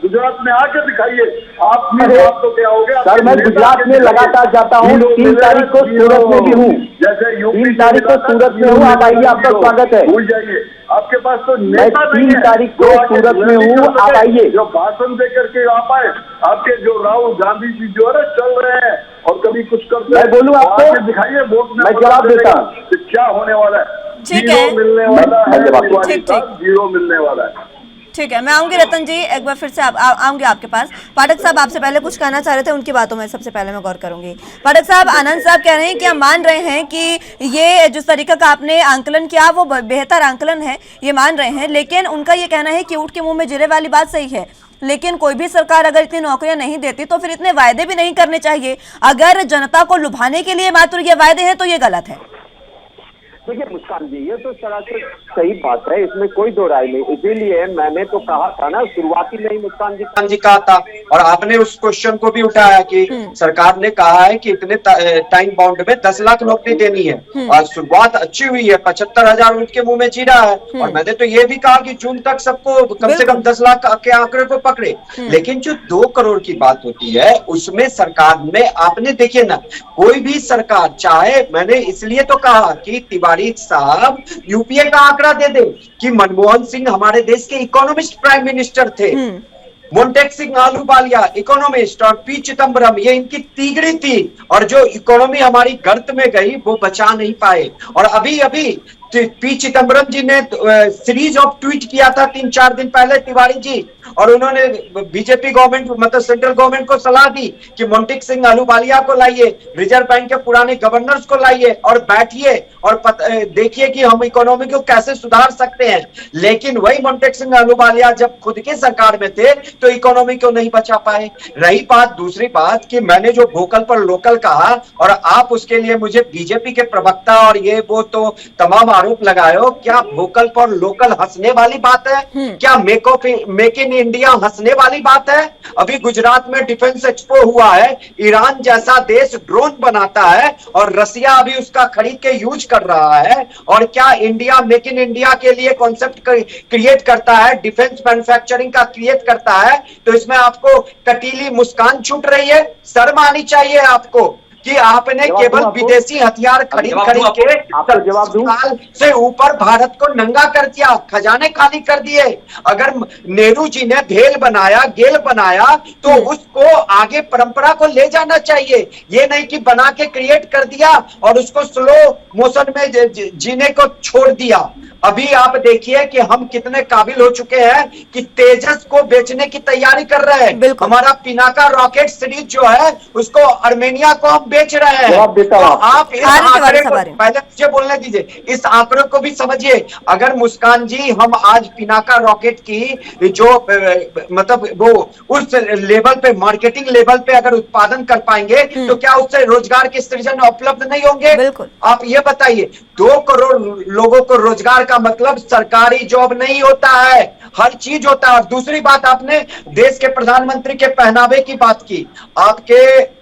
गुजरात में आके दिखाइए, आपने बात तो क्या हो गया। सर मैं गुजरात में लगातार जाता हूँ, 3 तारीख को सूरत में भी हूँ, जैसे 3 तारीख को सूरत में हूँ, आप आइए, आपका स्वागत है। भूल जाइए, आपके पास तो मैं नेता नहीं 3 है तारीख को सूरत में हूँ, आप आइए। जो भाषण दे करके आप आए, आपके जो राहुल गांधी जी जो है चल रहे हैं और कभी कुछ करते मैं बोलूँ आपको, दिखाइए वोट में मैं जवाब देता हूँ। क्या होने वाला है, ठीक जीरो है। मिलने वाला है, तिवारी ठीक, साहब जीरो मिलने वाला है। ठीक है, मैं आऊंगी रतन जी, एक बार फिर से आऊंगी आपके पास। पाठक साहब आपसे पहले कुछ कहना चाह रहे थे, उनकी बातों में सबसे पहले मैं गौर करूंगी। पाठक साहब, आनंद साहब कह रहे हैं कि हम मान रहे हैं कि ये जिस तरीके का आपने आंकलन किया वो बेहतर आंकलन है, ये मान रहे हैं, लेकिन उनका ये कहना है कि ऊँट के मुंह में जीरे वाली बात सही है, लेकिन कोई भी सरकार अगर इतनी नौकरियां नहीं देती तो फिर इतने वायदे भी नहीं करने चाहिए। अगर जनता को लुभाने के लिए मात्र ये वायदे हैं तो ये गलत है। देखिए मुस्कान जी, ये तो सरासर सही बात है, इसमें कोई दो राय नहीं। इसीलिए मैंने तो कहा था ना शुरुआती में ही, मुस्कान जी कहा था, और आपने उस क्वेश्चन को भी उठाया कि सरकार ने कहा है कि इतने टाइम बाउंड में 10 लाख नौकरी देनी है, और शुरुआत अच्छी हुई है, 75,000 उनके मुंह में जीरा है। और मैंने तो ये भी कहा कि जून तक सबको कम से कम 10 लाख के आंकड़े को पकड़े। लेकिन जो 2 करोड़ की बात होती है उसमें सरकार में आपने देखिए ना, कोई भी सरकार चाहे, मैंने इसलिए तो कहा कि तिवारी साहब यूपीए का आंकड़ा दे दे कि मनमोहन सिंह हमारे देश के इकोनॉमिस्ट प्राइम मिनिस्टर थे, मोन्टेक सिंह आलूवालिया इकोनॉमिस्ट, और पी चिदम्बरम ये इनकी तीगड़ी थी, और जो इकोनॉमी हमारी गर्त में गई वो बचा नहीं पाए। और अभी अभी पी चिदम्बरम जी ने सीरीज ऑफ ट्वीट किया था 3-4 दिन पहले तिवारी जी, और उन्होंने बीजेपी गवर्नमेंट मतलब सेंट्रल गवर्नमेंट को सलाह दी कि मोन्टेक सिंह आलूवालिया को लाइए, रिजर्व बैंक के पुराने गवर्नर्स को लाइए और बैठिए और देखिए कि हम इकोनॉमी को कैसे सुधार सकते हैं। लेकिन वही मोन्टेक सिंह आलूवालिया जब खुद के सरकार में थे तो इकोनॉमी को नहीं बचा पाए। रही बात दूसरी बात कि मैंने जो वोकल पर लोकल कहा, और आप उसके लिए मुझे बीजेपी के प्रवक्ता और ये वो तो तमाम आरोप लगाए हो, क्या वोकल पर लोकल हंसने वाली बात है? क्या मेक इन इंडिया हंसने वाली बात है? अभी गुजरात में डिफेंस एक्सपो हुआ है, ईरान जैसा देश ड्रोन बनाता है और रसिया अभी उसका खरीद के यूज कर रहा है, और क्या इंडिया मेक इन इंडिया के लिए कॉन्सेप्ट क्रिएट करता है, डिफेंस मैन्युफैक्चरिंग का क्रिएट करता है, तो इसमें आपको कटीली मुस्कान छूट रही है। शर्म आनी चाहिए आपको कि आपने केवल विदेशी हथियार खरीद के साल से ऊपर भारत को नंगा कर दिया, खजाने खाली कर दिए। अगर नेहरू जी ने भेल बनाया, गेल बनाया, तो उसको आगे परंपरा को ले जाना चाहिए, ये नहीं कि बना के क्रिएट कर दिया और उसको स्लो मोशन में जीने को छोड़ दिया। अभी आप देखिए कि हम कितने काबिल हो चुके हैं कि तेजस को बेचने की तैयारी कर रहे हैं। हमारा पिनाका रॉकेट सीरीज जो है उसको आर्मेनिया को हम बेच रहे हैं। तो आप इस आंकड़े को पहले मुझे बोलने दीजिए, इस आंकड़े को भी समझिए। अगर मुस्कान जी हम आज पिनाका रॉकेट की जो मतलब वो उस लेवल पे मार्केटिंग लेवल पे अगर उत्पादन कर पाएंगे तो क्या उससे रोजगार के सृजन उपलब्ध नहीं होंगे? आप ये बताइए, 2 करोड़ लोगों को रोजगार का मतलब सरकारी जॉब नहीं होता है, हर चीज होता है। और दूसरी बात, आपने देश के प्रधानमंत्री के पहनावे की बात की। आपके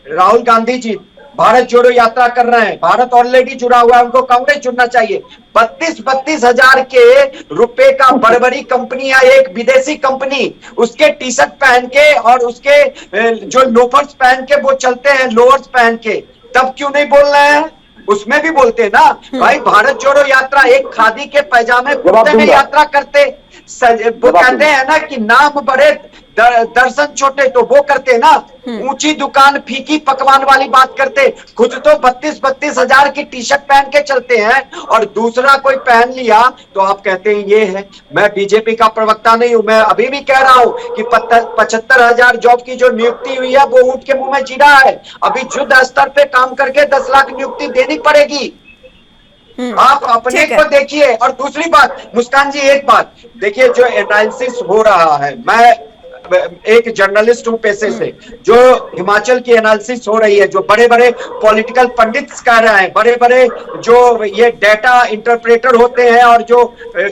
राहुल गांधी जी भारत जोड़ो यात्रा कर रहे हैं, भारत ऑलरेडी जुड़ा हुआ है, उनको कांग्रेस जुड़ना चाहिए। 32 हजार के रुपए का बर्बरी कंपनी है, एक विदेशी कंपनी, उसके टी शर्ट पहन के और उसके जो लोफर्स पहन के वो चलते हैं, लोअर्स पहन के, तब क्यों नहीं बोल रहे हैं? उसमें भी बोलते हैं ना भाई, भारत जोड़ो यात्रा, एक खादी के पैजामे कुर्ते में यात्रा करते, वो कहते हैं ना कि नाम बड़े दर्शन छोटे, तो वो करते ना, ऊंची दुकान फीकी पकवान वाली बात करते। खुद तो 32 हजार की टी शर्ट पहन के चलते हैं और दूसरा कोई पहन लिया तो आप कहते हैं ये है। मैं बीजेपी का प्रवक्ता नहीं हूं, मैं अभी भी कह रहा हूं कि 75,000 जॉब की जो नियुक्ति हुई है वो ऊंट के मुंह में जीरा है। अभी युद्ध स्तर पे काम करके 10 लाख नियुक्ति देनी पड़ेगी। आप अपने को देखिए। और दूसरी बात मुस्कान जी, एक बात देखिए, जो एनालिसिस हो रहा है, मैं एक जर्नलिस्ट हूं पेशे से, जो हिमाचल की एनालिसिस हो रही है, जो बड़े बड़े पॉलिटिकल पंडित्स कह रहे हैं, बड़े बड़े जो ये डेटा इंटरप्रेटर होते हैं और जो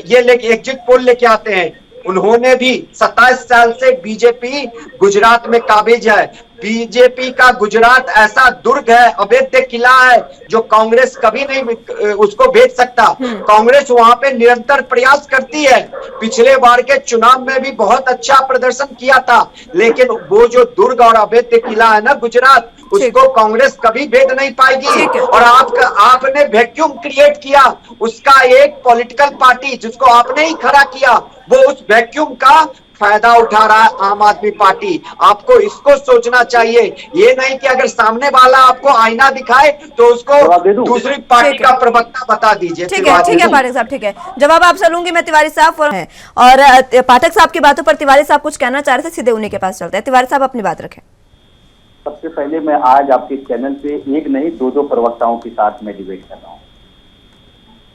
ये एग्जिट पोल लेके आते हैं, उन्होंने भी 27 साल से बीजेपी गुजरात में काबिज है। बीजेपी का गुजरात ऐसा दुर्ग है, अवैध किला है, जो कांग्रेस कभी नहीं उसको भेज सकता। कांग्रेस वहां पे निरंतर प्रयास करती है। पिछले बार के चुनाव में भी बहुत अच्छा प्रदर्शन किया था, लेकिन वो जो दुर्ग और अवैध किला है ना गुजरात, उसको कांग्रेस कभी भेद नहीं पाएगी। और आपने वैक्यूम क्रिएट किया, उसका एक पॉलिटिकल पार्टी जिसको आपने ही खड़ा किया, वो उस वैक्यूम का फायदा उठा रहा है आम आदमी पार्टी। आपको इसको सोचना चाहिए, ये नहीं कि अगर सामने वाला आपको आईना दिखाए तो उसको दूसरी पार्टी का प्रवक्ता बता दीजिए। ठीक है पाठक साहब, ठीक है, जवाब आपसे लूंगी मैं। तिवारी साहब और पाठक साहब की बातों पर तिवारी साहब कुछ कहना चाह रहे थे, सीधे उन्हीं के पास चलते हैं। तिवारी साहब अपनी बात रखें। सबसे पहले मैं आज आपके चैनल पे एक नहीं दो प्रवक्ताओं के साथ में डिबेट कर रहा हूँ।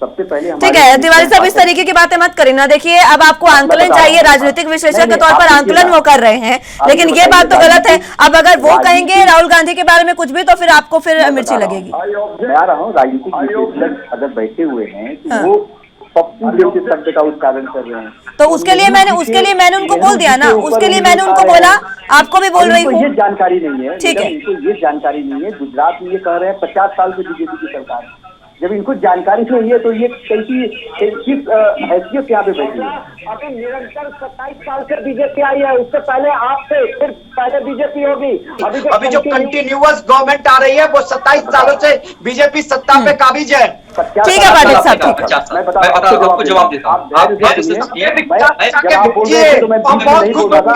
सबसे पहले ठीक है तिवारी साहब, इस तरीके की बातें मत करें ना। देखिए, अब आपको आंकलन चाहिए, राजनीतिक विश्लेषक के तौर पर आंकलन वो कर रहे हैं, लेकिन ये बात तो गलत है। अब अगर वो कहेंगे राहुल गांधी के बारे में कुछ भी, तो फिर आपको फिर मिर्ची लगेगी। मैं आ रहा हूँ, राजनीतिक विश्लेषक अगर बैठे हुए हैं तो वो पप्पू जैसे शब्द का उच्चारण कर रहे हैं, तो उसके लिए मैंने उनको बोल दिया ना, उसके लिए मैंने उनको बोला, आपको भी बोल रही हूँ। ये जानकारी नहीं है, ठीक है, इनको ये जानकारी नहीं है। गुजरात में ये कह रहे हैं 50 साल से बीजेपी की सरकार, जब इनको जानकारी नहीं है तो ये किस हैसियत यहाँ पे बैठी है? अभी निरंतर 27 साल से बीजेपी आई है, उससे पहले आपसे फिर पहले बीजेपी होगी। अभी जो कंटिन्यूअस गवर्नमेंट आ रही है वो 27 सालों से बीजेपी सत्ता पे काबिज है। ठीक है पाठक साहब, ठीक है, मैं आपको जवाब देता हूँ।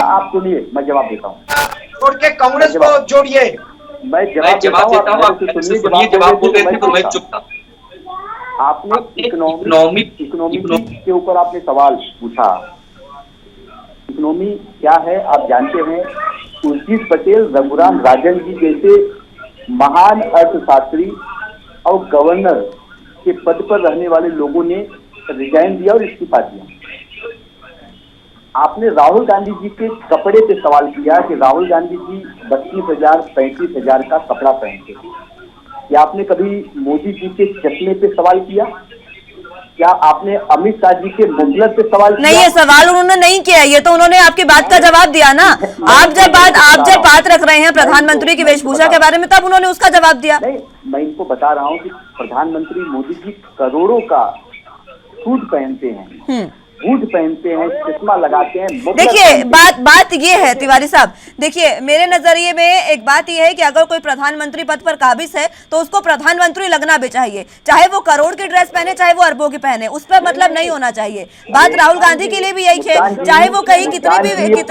आप सुनिए, मैं जवाब देता हूँ। छोड़ के कांग्रेस को जोड़िए। मैं जवाब देता हूँ, जवाब बोल रहे थे तो मैं चुप था। आपने इकोनॉमी के ऊपर आपने सवाल पूछा। इकोनॉमी क्या है आप जानते हैं? उर्जित पटेल, रघुराम राजन जी जैसे महान अर्थशास्त्री और गवर्नर के पद पर रहने वाले लोगों ने रिजाइन दिया और इस्तीफा दिया। आपने राहुल गांधी जी के कपड़े पे सवाल किया कि राहुल गांधी जी 32,000 35,000 का कपड़ा पहनते थे। क्या आपने कभी मोदी जी के चश्मे पे सवाल किया? क्या आपने अमित शाह जी के मुगलर पे सवाल किया? नहीं, ये सवाल उन्होंने नहीं किया, ये तो उन्होंने आपकी बात का जवाब दिया ना। आप जब बात रख रहे हैं प्रधानमंत्री की वेशभूषा के बारे में, तब उन्होंने उसका जवाब दिया। नहीं, मैं इनको बता रहा हूँ कि प्रधानमंत्री मोदी जी करोड़ों का सूट पहनते हैं, बूट पहनते हैं, चश्मा लगाते हैं। देखिए, बात ये है तिवारी साहब, देखिए मेरे नजरिए में एक बात ये है कि अगर कोई प्रधानमंत्री पद पर काबिज है तो उसको प्रधानमंत्री लगना भी चाहिए, चाहे वो करोड़ की ड्रेस पहने चाहे वो अरबों की पहने, उस पर मतलब नहीं होना चाहिए। बात राहुल गांधी के लिए भी यही है, चाहे वो कहीं कितनी भी उसकी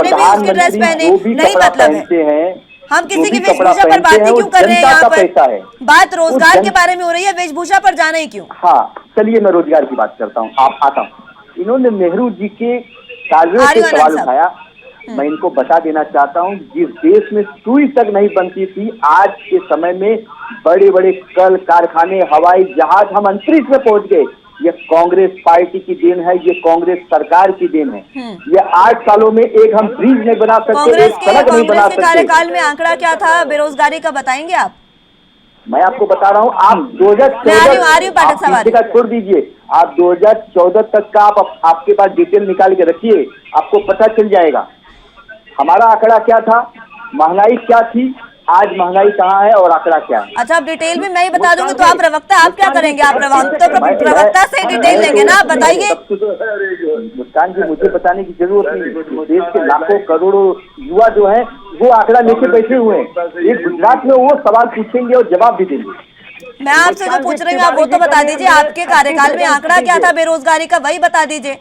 ड्रेस पहने, नहीं मतलब है। हम किसी की वेशभूषा पर बात नहीं क्यों कर रहे हैं यहाँ पर, बात रोजगार के बारे में हो रही है, वेशभूषा पर जाना ही क्यों? हाँ चलिए, मैं रोजगार की बात करता हूँ, आप आता हूँ। इन्होंने नेहरू जी के कार्यों से सवाल उठाया। मैं इनको बता देना चाहता हूँ, जिस देश में सुई तक नहीं बनती थी, आज के समय में बड़े बड़े कल कारखाने, हवाई जहाज, हम अंतरिक्ष में पहुंच गए। ये कांग्रेस पार्टी की देन है, ये कांग्रेस सरकार की देन है। ये 8 सालों में एक हम ब्रिज नहीं बना सकते, एक सड़क नहीं बना सकते। कार्यकाल में आंकड़ा क्या था बेरोजगारी का, बताएंगे आप? मैं आपको बता रहा हूँ, आप 2014 छोड़ दीजिए, आप 2014 तक का आपके पास डिटेल निकाल के रखिए, आपको पता चल जाएगा हमारा आंकड़ा क्या था, महंगाई क्या थी, आज महंगाई कहाँ है और आंकड़ा क्या है। अच्छा, अब डिटेल में मैं ही बता दूंगी तो आप प्रवक्ता, आप क्या करेंगे? आप प्रवक्ता से डिटेल लेंगे ना, आप बताइए। मुस्कान जी, मुझे बताने की जरूरत नहीं, देश के लाखों करोड़ों युवा जो है वो आंकड़ा लेके बैठे हुए हैं। ये गुजरात में वो सवाल पूछेंगे और जवाब भी देंगे। मैं आपसे जो पूछ रही हूँ आप वो तो बता दीजिए, आपके कार्यकाल में आंकड़ा क्या था बेरोजगारी का, वही बता दीजिए।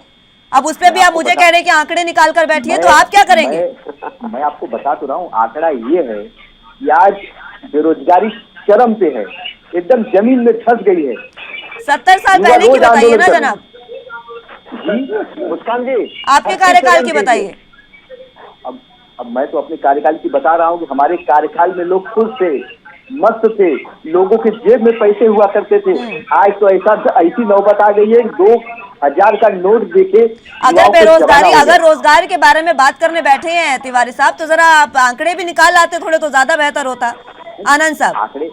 अब उस पर भी आप मुझे कह रहे हैं कि आंकड़े निकाल कर बैठिए, तो आप क्या करेंगे? मैं आपको बता तो रहा हूँ, आंकड़ा ये है कि आज बेरोजगारी चरम पे है, एकदम जमीन में धंस गई है। 70 साल पहले की बताइए ना जनाब। जी मुस्कान जी, आपके कार्यकाल की बताइए। अब मैं तो अपने कार्यकाल की बता रहा हूँ कि हमारे कार्यकाल में लोग खुश थे, मस्त थे, लोगों के जेब में पैसे हुआ करते थे। आज तो ऐसी नौबत आ गई है, 2000 का नोट देके अगर बेरोजगारी, अगर रोजगार के बारे में बात करने बैठे हैं तिवारी साहब, तो जरा आप आंकड़े भी निकाल लाते थोड़े तो ज्यादा बेहतर होता। आनंद साहब। आंकड़े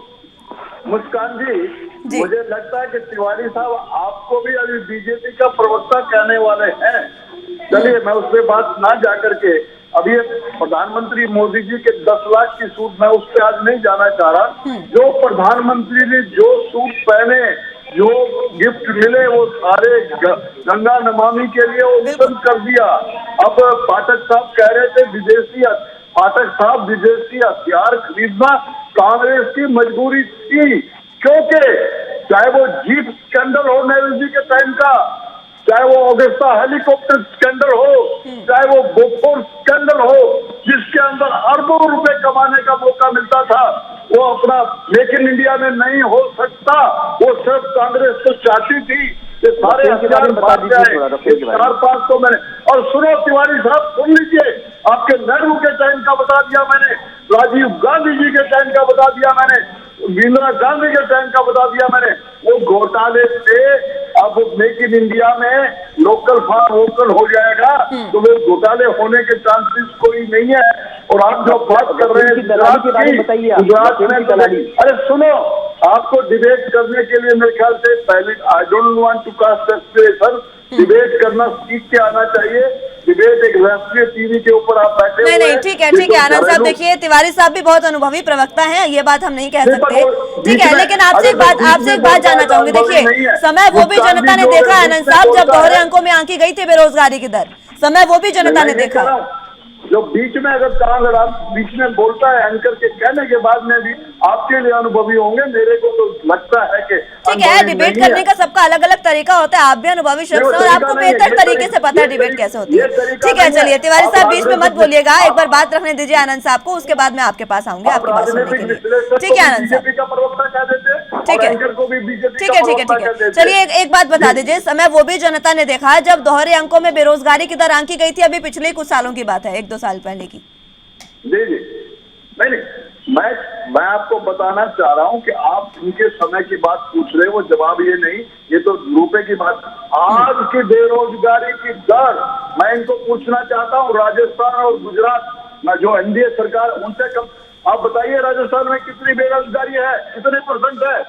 मुस्कान जी, मुझे लगता है कि तिवारी साहब आपको भी अभी बीजेपी का प्रवक्ता कहने वाले हैं। चलिए, मैं उस पर बात ना जाकर के अभी प्रधानमंत्री मोदी जी के 10 लाख की सूट, मैं उस पर आज नहीं जाना चाह रहा। जो प्रधानमंत्री ने जो सूट पहने, जो गिफ्ट मिले, वो सारे गंगा नमामि के लिए वो बंद कर दिया। अब पाठक साहब कह रहे थे विदेशी हथियार खरीदना कांग्रेस की मजबूरी थी, क्योंकि चाहे वो जीप स्कैंडल हो नेहरू जी के टाइम का, चाहे वो ऑगस्टा हेलीकॉप्टर स्कैंडल हो, चाहे वो बोफोर्स स्कैंडल हो, जिसके अंदर अरबों रुपए कमाने का मौका मिलता था, वो अपना मेक इन इंडिया में नहीं हो सकता। वो सिर्फ कांग्रेस तो चाहती थी कि सारे हथियार बांट जाए। 4-5 तो मैंने, और सुनो तिवारी साहब सुन लीजिए, आपके नेहरू के टाइम का बता दिया मैंने, राजीव गांधी जी के टाइम का बता दिया मैंने, इंदिरा गांधी के टाइम का बता दिया मैंने। वो घोटाले से अब मेक इन इंडिया में लोकल फॉर वोकल हो जाएगा, तो वो घोटाले होने के चांसेस कोई नहीं है। और आप जो बात कर रहे हैं गुजरात में, अरे सुनो, आपको डिबेट करने के लिए मेरे ख्याल से पहले I don't want to cast aspiration, debate करना सीख के आना चाहिए। डिबेट एक राष्ट्रीय टीवी के ऊपर आप बैठे नहीं, ठीक है आनंद साहब, देखिए तिवारी साहब भी बहुत अनुभवी प्रवक्ता हैं, ये बात हम नहीं कह सकते, ठीक है, लेकिन आपसे एक बात जानना चाहूंगी। देखिए समय वो भी जनता ने देखा आनंद साहब, जब दोहरे अंकों में आंकी गई थी बेरोजगारी की दर, समय वो भी जनता ने देखा। जो बीच में अगर आप बीच में बोलता है एंकर के कहने के बाद में भी आपके लिए अनुभवी होंगे, मेरे को तो लगता है कि ठीक है, डिबेट करने का सबका अलग अलग तरीका होता है, आप भी अनुभवी शख्स हैं और आपको बेहतर तरीके से पता है डिबेट कैसे होती है। ठीक है, चलिए तिवारी साहब बीच में मत बोलिएगा, एक बार बात रखने दीजिए आनंद साहब को, उसके बाद मैं आपके पास आऊंगी आपकी बात सुनने के लिए। ठीक है आनंद साहब, ठीक है, चलिए एक बात बता दीजिए, समय वो भी जनता ने देखा जब दोहरे अंकों में बेरोजगारी की दर आंकी गई थी, अभी पिछले कुछ सालों की बात है, 1-2 साल पहले की। जी नहीं, मैं आपको बताना चाह रहा हूं कि आप इनके समय की बात पूछ रहे हो, वो जवाब ये नहीं, ये तो रुपए की बात। आज की बेरोजगारी की दर मैं इनको पूछना चाहता हूं, राजस्थान और गुजरात में जो एनडीए सरकार, उनसे कम। आप बताइए राजस्थान में कितनी बेरोजगारी है, कितने % है?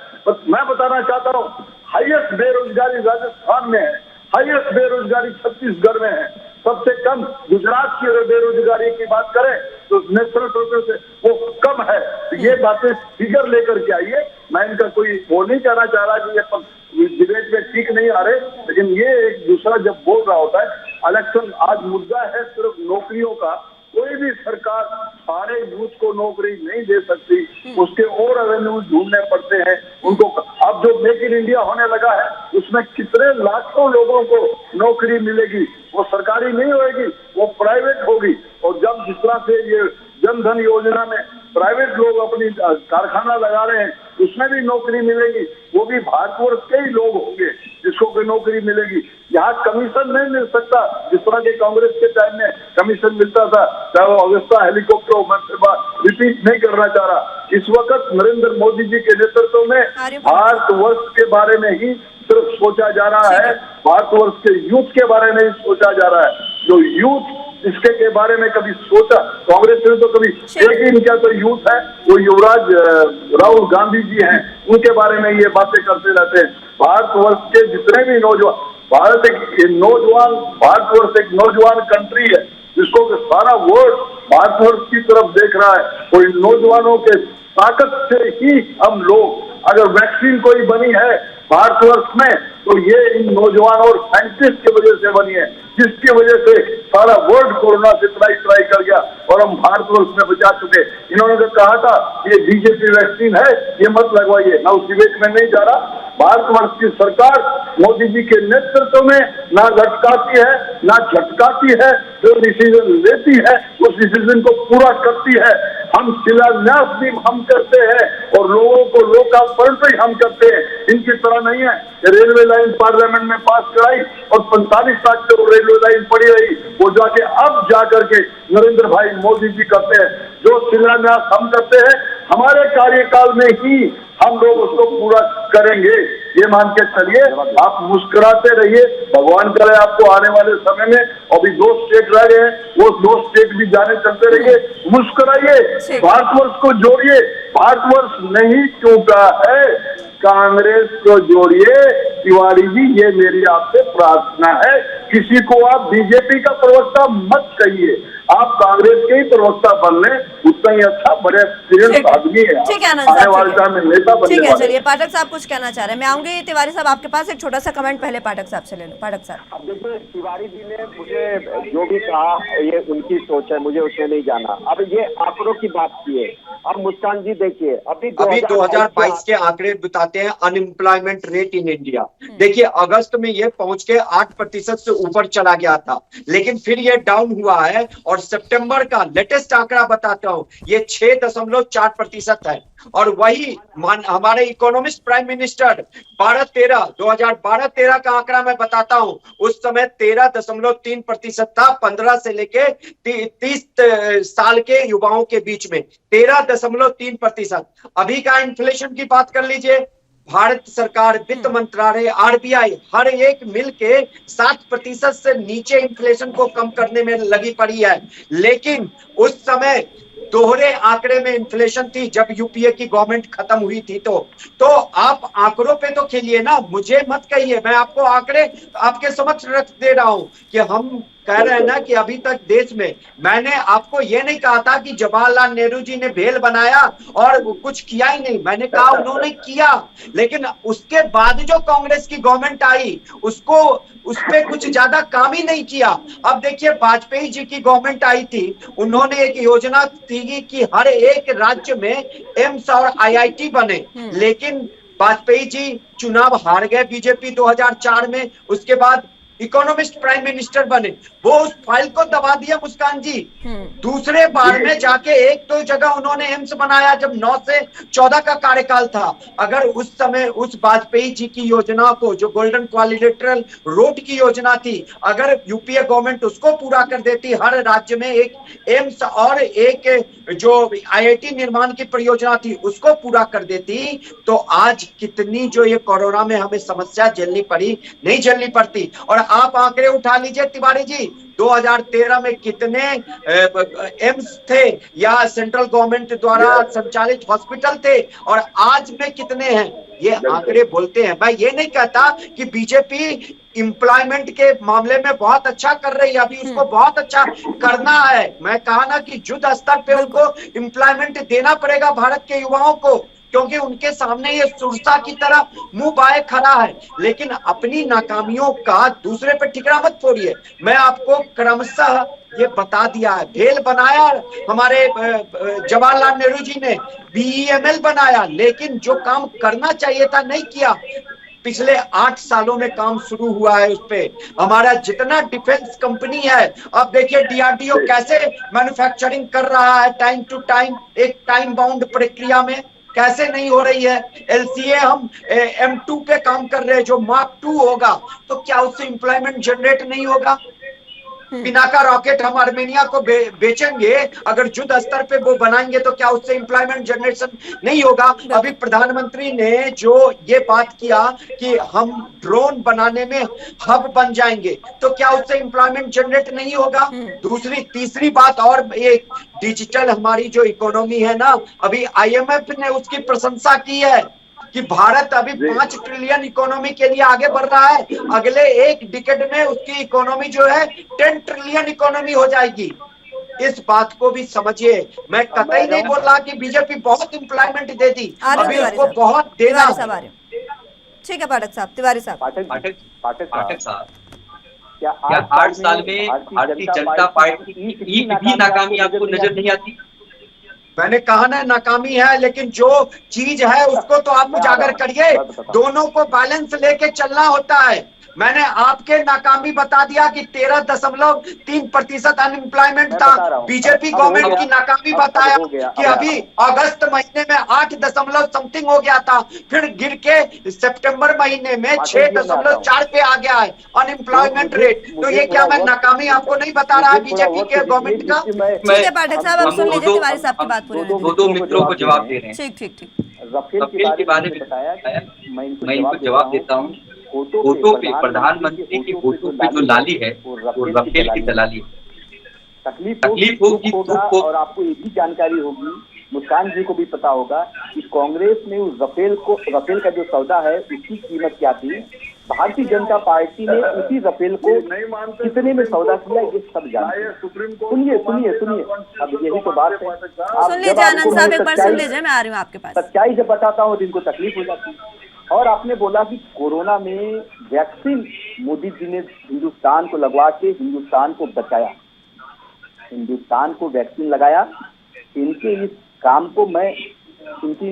मैं बताना चाहता हूँ, हाईएस्ट बेरोजगारी राजस्थान में है, हाईएस्ट बेरोजगारी छत्तीसगढ़ में है, सबसे कम गुजरात की अगर बेरोजगारी की बात करें तो नेशनल प्रोग्रेस से वो कम है। तो ये बातें फिगर लेकर के आइए, मैं इनका कोई वो नहीं कहना चाह रहा कि ये डिबेट में ठीक नहीं आ रहे, लेकिन ये एक दूसरा जब बोल रहा होता है, इलेक्शन आज मुद्दा है सिर्फ नौकरियों का, कोई भी सरकार सारे यूथ को नौकरी नहीं दे सकती, उसके और रेवेन्यूज ढूंढने पड़ते हैं उनको। अब जो मेक इन इंडिया होने लगा है उसमें कितने लाखों लोगों को नौकरी मिलेगी, वो सरकारी नहीं होगी, वो प्राइवेट होगी। और जब जिस तरह से ये जनधन योजना में प्राइवेट लोग अपनी कारखाना लगा रहे हैं, उसमें भी नौकरी मिलेगी, वो भी भारतवर्ष के ही लोग होंगे जिसको कोई नौकरी मिलेगी। यहाँ कमीशन नहीं मिल सकता जिस तरह के कांग्रेस के टाइम में कमीशन मिलता था, चाहे वो अगस्ता हेलीकॉप्टर हो। मैं रिपीट नहीं करना चाह रहा, इस वक्त नरेंद्र मोदी जी के नेतृत्व में भारतवर्ष के बारे में ही सिर्फ सोचा जा रहा है, भारतवर्ष के यूथ के बारे में ही सोचा जा रहा है। जो यूथ इसके के बारे में कभी सोचा, कांग्रेस ने तो कभी, एक ही इनका तो यूथ है, वो युवराज राहुल गांधी जी हैं, उनके बारे में ये बातें करते रहते हैं। भारतवर्ष के जितने भी नौजवान, भारतवर्ष एक नौजवान कंट्री है जिसको सारा वर्ल्ड भारतवर्ष की तरफ देख रहा है, और इन नौजवानों के ताकत से ही हम लोग, अगर वैक्सीन कोई बनी है भारतवर्ष में तो ये इन नौजवान और साइंटिस्ट की वजह से बनी है, जिसकी वजह से सारा वर्ल्ड कोरोना से ट्राई कर गया और हम भारतवर्ष में बचा चुके। इन्होंने जो कहा था ये बीजेपी वैक्सीन है, ये मत लगवाइए, मैं उस डिबेट में नहीं जा रहा। भारतवर्ष की सरकार मोदी जी के नेतृत्व में ना लटकाती है ना झटकाती है, जो डिसीजन लेती है उस डिसीजन को पूरा करती है। हम शिलान्यास भी हम करते हैं और लोगों को लोकार्पण भी हम करते हैं, इनकी तरह नहीं है। रेलवे लाइन पार्लियामेंट में पास कराई और 45 लाख करोड़ रेलवे लाइन पड़ी रही, वो जाके अब जाकर के नरेंद्र भाई मोदी जी करते हैं। जो शिलान्यास हम करते हैं हमारे कार्यकाल में ही हम लोग उसको पूरा करेंगे, ये मान के चलिए। आप मुस्कुराते रहिए, भगवान करे आपको आने वाले समय में, अभी 2 स्टेट रह गए हैं, वो 2 स्टेट भी जाने चलते रहिए, मुस्कुराइए, भारतवर्ष को जोड़िए। भारतवर्ष नहीं टूटा है, कांग्रेस को जोड़िए। तिवारी जी, ये मेरी आपसे प्रार्थना है, किसी को आप बीजेपी का प्रवक्ता मत कहिए, आप कांग्रेस के ही प्रवक्ता बन ले, उतना ही अच्छा, बड़े एक्सपीरियंस आदमी है, ठीक है आनंद आने साहब, वाले ठीक है। टाइम में नेता बनने ठीक है, वाले। चलिए पाठक साहब कुछ कहना चाह रहे हैं, मैं आऊंगी तिवारी साहब आपके पास। एक छोटा सा कमेंट पहले पाठक साहब से ले लो। पाठक साहब, अब देखिए, तिवारी जी ने मुझे जो भी कहा ये उनकी सोच है, मुझे उसमें नहीं जाना। अब ये आंकड़ों की बात की है। अब मुस्कान जी देखिए, अभी 2022 के आंकड़े बताते हैं अनएम्प्लॉयमेंट रेट इन इंडिया। देखिए अगस्त में ये पहुंच के 8% से ऊपर चला गया था, लेकिन फिर ये डाउन हुआ है और सितंबर का लेटेस्ट आंकड़ा बताता हूं, ये 6.4% है। और वही हमारे इकोनॉमिस्ट प्राइम मिनिस्टर 2012-13 का आंकड़ा मैं बताता हूं, उस समय 13.3% था, 15 से लेके 30 साल के युवाओं के बीच में 13.3%। अभी का इन्फ्लेशन की बात कर लीजिए, भारत सरकार, वित्त मंत्रालय, आरबीआई हर एक मिल के 7% से नीचे इन्फ्लेशन को कम करने में लगी पड़ी है। लेकिन उस समय दोहरे आंकड़े में इन्फ्लेशन थी जब यूपीए की गवर्नमेंट खत्म हुई थी। तो आप आंकड़ों पे तो खेलिए ना, मुझे मत कहिए। मैं आपको आंकड़े आपके समक्ष रख दे रहा हूं कि हम कह रहे हैं ना कि अभी तक देश में, मैंने आपको ये नहीं कहा था कि जवाहरलाल नेहरू जी ने भेल बनाया और कुछ किया ही नहीं, मैंने कहा उन्होंने किया, लेकिन उसके बाद जो कांग्रेस की गवर्नमेंट आई उसको उस पे कुछ ज्यादा काम ही नहीं किया। अब देखिए वाजपेयी जी की गवर्नमेंट आई थी, उन्होंने एक योजना थी कि हर एक राज्य में एम्स और आईआईटी बने, लेकिन वाजपेयी जी चुनाव हार गए बीजेपी 2004 में। उसके बाद इकोनॉमिस्ट प्राइम मिनिस्टर बने, वो उस फाइल को दबा दिया मुस्कान जी। दूसरे बार में जाके एक दो जगह उन्होंने एम्स बनाया जब 9 से 14 का कार्यकाल था। अगर उस समय उस वाजपेयी जी की योजना को, जो गोल्डन क्वाड्रिलेटरल रोड की योजना थी, अगर यूपीए गवर्नमेंट उसको पूरा कर देती, हर राज्य में एक एम्स और एक जो आईआईटी निर्माण की परियोजना थी उसको पूरा कर देती, तो आज कितनी जो ये कोरोना में हमें समस्या झेलनी पड़ी, नहीं झेलनी पड़ती। और आप आंकड़े उठा लीजिए तिवारी जी, 2013 में कितने एम्स थे या सेंट्रल गवर्नमेंट द्वारा संचालित हॉस्पिटल थे और आज में कितने हैं, ये आंकड़े बोलते हैं। मैं ये नहीं कहता कि बीजेपी एम्प्लॉयमेंट के मामले में बहुत अच्छा कर रही है, अभी उसको बहुत अच्छा करना है। मैं कहा ना कि युद्ध स्तर पे उनको एम्प्लॉयमेंट देना पड़ेगा भारत के युवाओं को, क्योंकि उनके सामने ये सुरसा की तरह मुंह बाए खड़ा है। लेकिन अपनी नाकामियों का दूसरे पे ठिकरा मत फोड़िए। मैं आपको क्रमशः ये बता दिया है, भेल बनाया हमारे जवाहरलाल नेहरू जी ने, बीईएमएल बनाया, लेकिन जो काम करना चाहिए था नहीं किया। पिछले 8 सालों में काम शुरू हुआ है उस पे। हमारा जितना डिफेंस कंपनी है, अब देखिए डीआरडीओ कैसे मैन्युफैक्चरिंग कर रहा है टाइम टू टाइम, एक टाइम बाउंड प्रक्रिया में, कैसे नहीं हो रही है। एलसीए हम M2 पे काम कर रहे हैं, जो मार्क 2 होगा, तो क्या उससे एम्प्लॉयमेंट जनरेट नहीं होगा। पिनाका रॉकेट हम आर्मेनिया को बेचेंगे, अगर युद्ध स्तर पे वो बनाएंगे तो क्या उससे एम्प्लॉयमेंट जनरेशन नहीं होगा। अभी प्रधानमंत्री ने जो ये बात किया कि हम ड्रोन बनाने में हब बन जाएंगे, तो क्या उससे एम्प्लॉयमेंट जनरेट नहीं होगा। तीसरी बात, और एक डिजिटल हमारी जो इकोनॉमी है ना, अभी IMF ने उसकी प्रशंसा की है कि भारत अभी 5 ट्रिलियन इकोनॉमी के लिए आगे बढ़ रहा है, अगले एक डिकेड में उसकी इकोनॉमी जो है 10 ट्रिलियन इकोनॉमी हो जाएगी। इस बात को भी समझिए। मैं कतई नहीं बोल रहा कि बीजेपी बहुत एम्प्लॉयमेंट दे दी, अभी उसको बहुत देना। ठीक है पाठक साहब, तिवारी साहब। पाठक साहब, क्या 8 साल में भारतीय जनता पार्टी की एक भी नाकामी आपको नजर नहीं आती? मैंने कहा ना नाकामी है, लेकिन जो चीज है उसको तो आप उजागर करिए। दोनों को बैलेंस लेके चलना होता है। मैंने आपके नाकामी बता दिया कि 13.3% अनएम्प्लॉयमेंट था। बीजेपी गवर्नमेंट की नाकामी बताया कि अभी अगस्त महीने में 8 हो गया था, फिर गिर के सितंबर महीने में 6.4 पे आ गया है अनएम्प्लॉयमेंट रेट। तो ये क्या मैं नाकामी आपको नहीं बता रहा है बीजेपी के गवर्नमेंट का? ठीक है पाठक साहब, आप सुन लीजिए तिवारी साहब की बात पूरी। दो मित्रों को जवाब दे रहे हैं। ठीक। रफेल के बारे में बताया, मैं इनको जवाब देता हूँ। फोटो पे, प्रधानमंत्री की फोटो पे जो लाली है वो रफेल की दलाली है। तकलीफ होगी तो। और आपको ये भी जानकारी होगी, मुस्कान जी को भी पता होगा कि कांग्रेस ने उस रफेल का जो सौदा है उसकी कीमत क्या थी, भारतीय जनता पार्टी ने उसी राफेल को कितने में सौदा किया, ये सब जानते हैं। सुनिए सुनिए सुनिए, अब यही तो बात है। सुन लीजिए आनंद साहब, एक बार सुन लीजिए, मैं आ रही हूँ आपके पास। सच्चाई जब बताता हूँ तो इनको तकलीफ हो जाती है। और आपने बोला कि कोरोना में वैक्सीन मोदी जी ने हिंदुस्तान को लगवा के हिंदुस्तान को बचाया, हिंदुस्तान को वैक्सीन लगाया। इनके इस काम को मैं इनके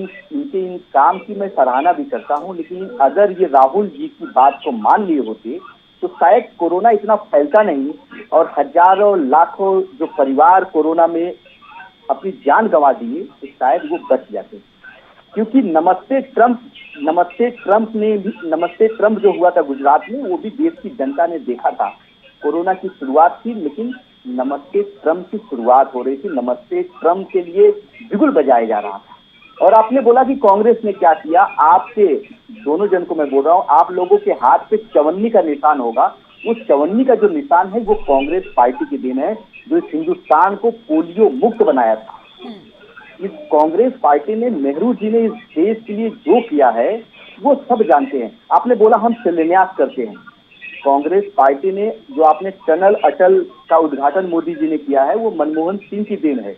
इन काम की मैं सराहना भी करता हूं, लेकिन अगर ये राहुल जी की बात को मान लिए होते तो शायद कोरोना इतना फैलता नहीं और हजारों लाखों जो परिवार कोरोना में अपनी जान गंवा दिए तो शायद वो बच जाते। क्योंकि नमस्ते ट्रंप जो हुआ था गुजरात में, वो भी देश की जनता ने देखा था। कोरोना की शुरुआत थी, लेकिन नमस्ते ट्रंप की शुरुआत हो रही थी, नमस्ते ट्रंप के लिए बिगुल बजाया जा रहा था। और आपने बोला कि कांग्रेस ने क्या किया, आपसे दोनों जन को मैं बोल रहा हूँ, आप लोगों के हाथ पे चवन्नी का निशान होगा। उस चवन्नी का जो निशान है वो कांग्रेस पार्टी के दिन है, जो इस हिंदुस्तान को पोलियो मुक्त बनाया था। इस कांग्रेस पार्टी ने, नेहरू जी ने इस देश के लिए जो किया है वो सब जानते हैं। आपने बोला हम शिलान्यास करते हैं, कांग्रेस पार्टी ने जो आपने टनल अटल का उद्घाटन मोदी जी ने किया है वो मनमोहन सिंह की देन है।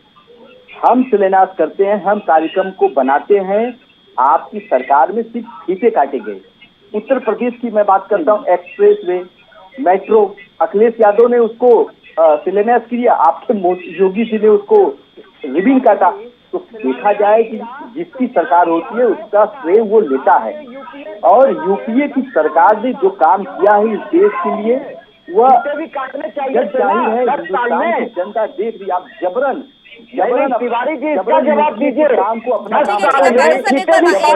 हम शिलान्यास करते हैं, हम कार्यक्रम को बनाते हैं, आपकी सरकार में सिर्फ फीते काटे गए। उत्तर प्रदेश की मैं बात करता हूँ, express way, metro, Akhilesh Yadav ने उसको शिलान्यास किया, आपके योगी जी ने उसको रिबन काटा। तो देखा जाए कि जिसकी सरकार होती है उसका श्रेय वो लेता है। और यूपीए की सरकार ने जो काम किया है इस देश के लिए वह जाहिर है, हिंदुस्तान की जनता देख रही। आप जबरन तिवारी जी इसका जवाब दीजिए। काम को अपना एक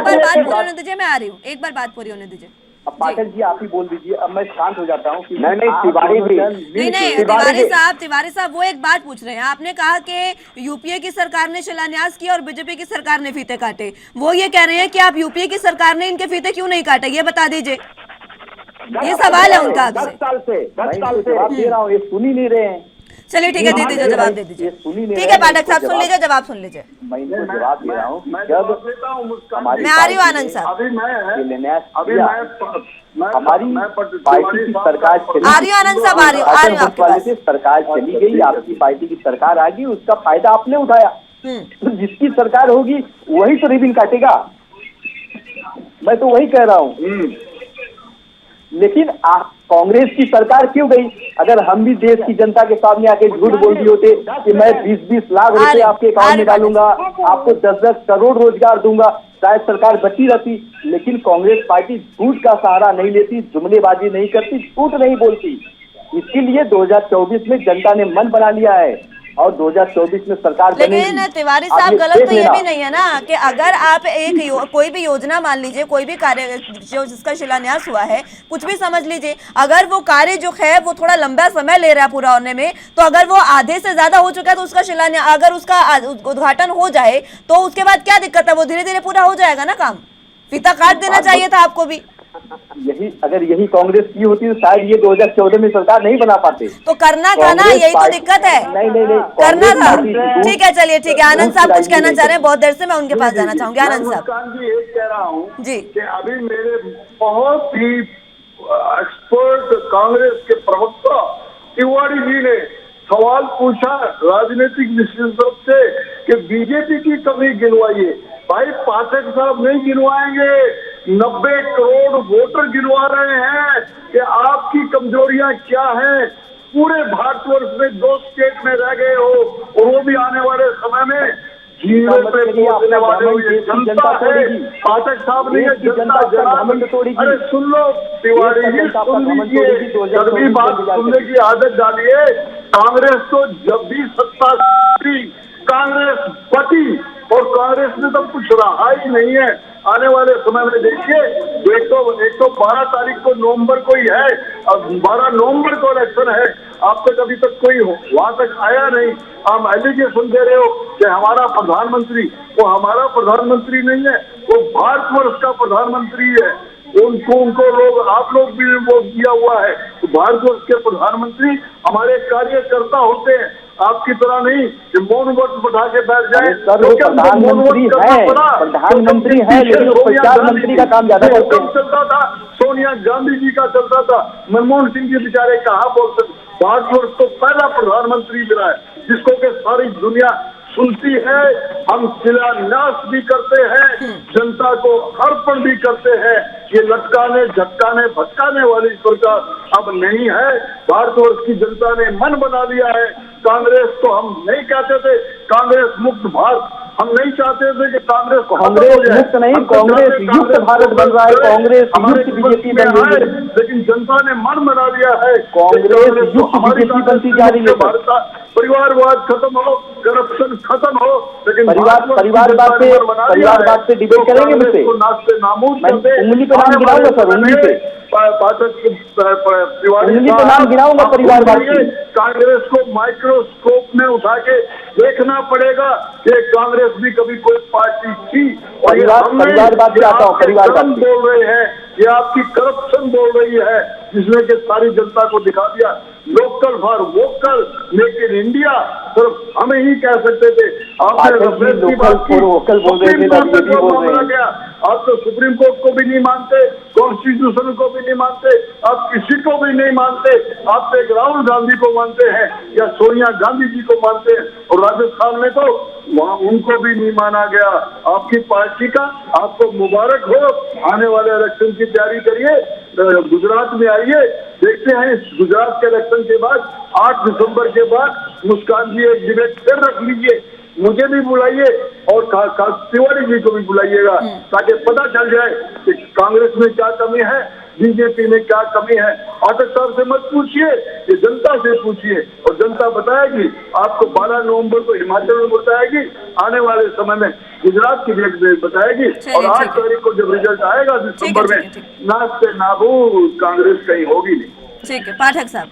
बार बात दीजिए, मैं आ रही हूँ, एक बार बात पूरी होने दीजिए। अब पाठक जी आप ही बोल दीजिए, अब मैं शांत हो जाता हूँ। नहीं तिवारी जी, नहीं तिवारी साहब वो एक बात पूछ रहे हैं। आपने कहा कि यूपीए की सरकार ने शिलान्यास किया और बीजेपी की सरकार ने फीते काटे। वो ये कह रहे हैं कि आप यूपीए की सरकार ने इनके फीते क्यों नहीं काटे, ये बता दीजिए। ये सवाल है उनका आपसे। 10 साल से जवाब दे रहा हूँ, ये सुन ही नहीं रहे हैं। चलिए ठीक है, दे दीजिए, जवाब दे दीजिए। ठीक है पाठक साहब, सुन लीजिए, जवाब सुन लीजिए। मैं इनको जवाब दे रहा हूँ कि जब मैं आ रही हूँ आनंद साहब, हमारी पार्टी की सरकार चली, आ रही हूँ आनंद साहब, आ रही हूँ आपके पास। सरकार चली गई, आपकी पार्टी की सरकार आ गई, उसका फायदा आपने उठाया। तो जिसकी सरकार होगी वही तो रिबन काटेगा, मैं तो वही कह रहा हूँ। लेकिन कांग्रेस की सरकार क्यों गई? अगर हम भी देश की जनता के सामने आके झूठ बोल दिए होते कि मैं 20-20 लाख रुपए आपके अकाउंट में डालूंगा, आपको 10-10 करोड़ रोजगार दूंगा, शायद सरकार बची रहती। लेकिन कांग्रेस पार्टी झूठ का सहारा नहीं लेती, जुमलेबाजी नहीं करती, झूठ नहीं बोलती। इसके लिए 2024 में जनता ने मन बना लिया है और 2024 में सरकार बनेगी। लेकिन तिवारी साहब गलत तो ये भी नहीं है ना कि अगर आप कोई भी योजना मान लीजिए, कोई भी कार्य जो जिसका शिलान्यास हुआ है, कुछ भी समझ लीजिए, अगर वो कार्य जो है वो थोड़ा लंबा समय ले रहा है पूरा होने में, तो अगर वो आधे से ज्यादा हो चुका है तो उसका शिलान्यास, अगर उसका उद्घाटन हो जाए तो उसके बाद क्या दिक्कत है, वो धीरे धीरे पूरा हो जाएगा ना काम। फीता काट देना चाहिए था आपको भी। अगर यही कांग्रेस की होती तो शायद ये 2014 में सरकार नहीं बना पाते। तो करना था ना, यही तो दिक्कत है। नहीं करना था। ठीक है, चलिए ठीक है। आनंद साहब कुछ कहना चाह रहे हैं, बहुत देर से मैं उनके पास जाना चाहूंगी। आनंद साहब जी, एक कह रहा हूँ जी कि अभी मेरे बहुत ही एक्सपर्ट कांग्रेस के प्रवक्ता तिवारी जी ने सवाल पूछा राजनीतिक विश्लेषक से कि बीजेपी की कमी गिनवाइए। भाई पाठक साहब नहीं गिनवाएंगे, 90 करोड़ वोटर गिनवा रहे हैं कि आपकी कमजोरियां क्या हैं। पूरे भारतवर्ष में 2 स्टेट में रह गए हो और वो भी आने वाले समय में जीरो पे पहुंचने वाले हो। ये जनता है, पाठक साहब नहीं है, जनता जनाब। अरे सुन लो तिवारी जी, सुन लीजिए, जब भी बात सुनने की आदत डालिए। कांग्रेस को जब भी सत्ता कांग्रेस बची और कांग्रेस ने तो कुछ रहा ही नहीं है। आने वाले समय में देखिए, एक तो 12 तारीख को नवंबर को ही है, अब 12 नवंबर को इलेक्शन है। आप तक अभी तक कोई वहां तक आया नहीं। आप एलिगेशन दे रहे हो कि हमारा प्रधानमंत्री, वो हमारा प्रधानमंत्री नहीं है, वो भारतवर्ष का प्रधानमंत्री है। उनको लोग, आप लोग भी वो किया हुआ है। तो भारतवर्ष के प्रधानमंत्री हमारे कार्यकर्ता होते हैं, आपकी तरह नहीं कि मौन व्रत बैठा के बैठ जाए। प्रधानमंत्री है, लेकिन प्रचार मंत्री का काम ज्यादा चलता था सोनिया गांधी जी का चलता था। मनमोहन सिंह जी बेचारे कहाँ बोल सकते। भारतवर्ष तो पहला प्रधानमंत्री मिला है जिसको के सारी दुनिया सुनती है। हम शिलान्यास भी करते हैं, जनता को अर्पण भी करते हैं। ये लटकाने झटकाने भटकाने वाली सरकार अब नहीं है। भारतवर्ष की जनता ने मन बना लिया है। कांग्रेस को हम नहीं कहते थे कांग्रेस मुक्त भारत, हम नहीं चाहते थे कि कांग्रेस मुक्त नहीं, कांग्रेस युक्त भारत बन रहा है, कांग्रेस युक्त बीजेपी बन रही है। लेकिन जनता ने मन बना लिया है कांग्रेस युक्त बीजेपी बनती जा रही है। परिवारवाद खत्म हो, करप्शन खत्म हो, लेकिन परिवारवाद से डिबेट करेंगे मुझसे, नाश्ते नामूद उंगली पे नाम गिराऊंगा सर, उंगली पे नाम गिराऊंगा परिवारवाद की। कांग्रेस को माइक्रोस्कोप में उठा के देखना पड़ेगा कि कांग्रेस भी कभी कोई पार्टी थी। परिवारवाद पे आता हूँ, परिवारवाद बोल रहे हैं, ये आपकी करप्शन बोल रही है जिसने कि सारी जनता को दिखा दिया। Local for vocal, make in India सिर्फ हमें ही कह सकते थे। आपने वोकल बोल रहे थे, आप तो सुप्रीम कोर्ट को भी नहीं मानते, कॉन्स्टिट्यूशन को भी नहीं मानते, आप किसी को भी नहीं मानते। आप तो एक राहुल गांधी को मानते हैं या सोनिया गांधी जी को मानते हैं, और राजस्थान में तो वहाँ उनको भी नहीं माना गया। आपकी पार्टी का आपको मुबारक हो। आने वाले इलेक्शन की तैयारी करिए, गुजरात में आइए, देखते हैं इस गुजरात के इलेक्शन के बाद 8 दिसंबर के बाद मुस्कान जी एक डिबेट फिर रख लीजिए, मुझे भी बुलाइए और तिवारी जी को भी बुलाइएगा, ताकि पता चल जाए कि कांग्रेस में क्या कमी है, बीजेपी में क्या कमी है। पाठक साहब से मत पूछिए, ये जनता से पूछिए और जनता बताएगी आपको। 12 नवंबर को हिमाचल में बताएगी, आने वाले समय में गुजरात की डेट में बताएगी, और 8 तारीख को जब रिजल्ट आएगा दिसंबर में, नाचते नाबूद कांग्रेस कहीं होगी नहीं। ठीक है पाठक साहब।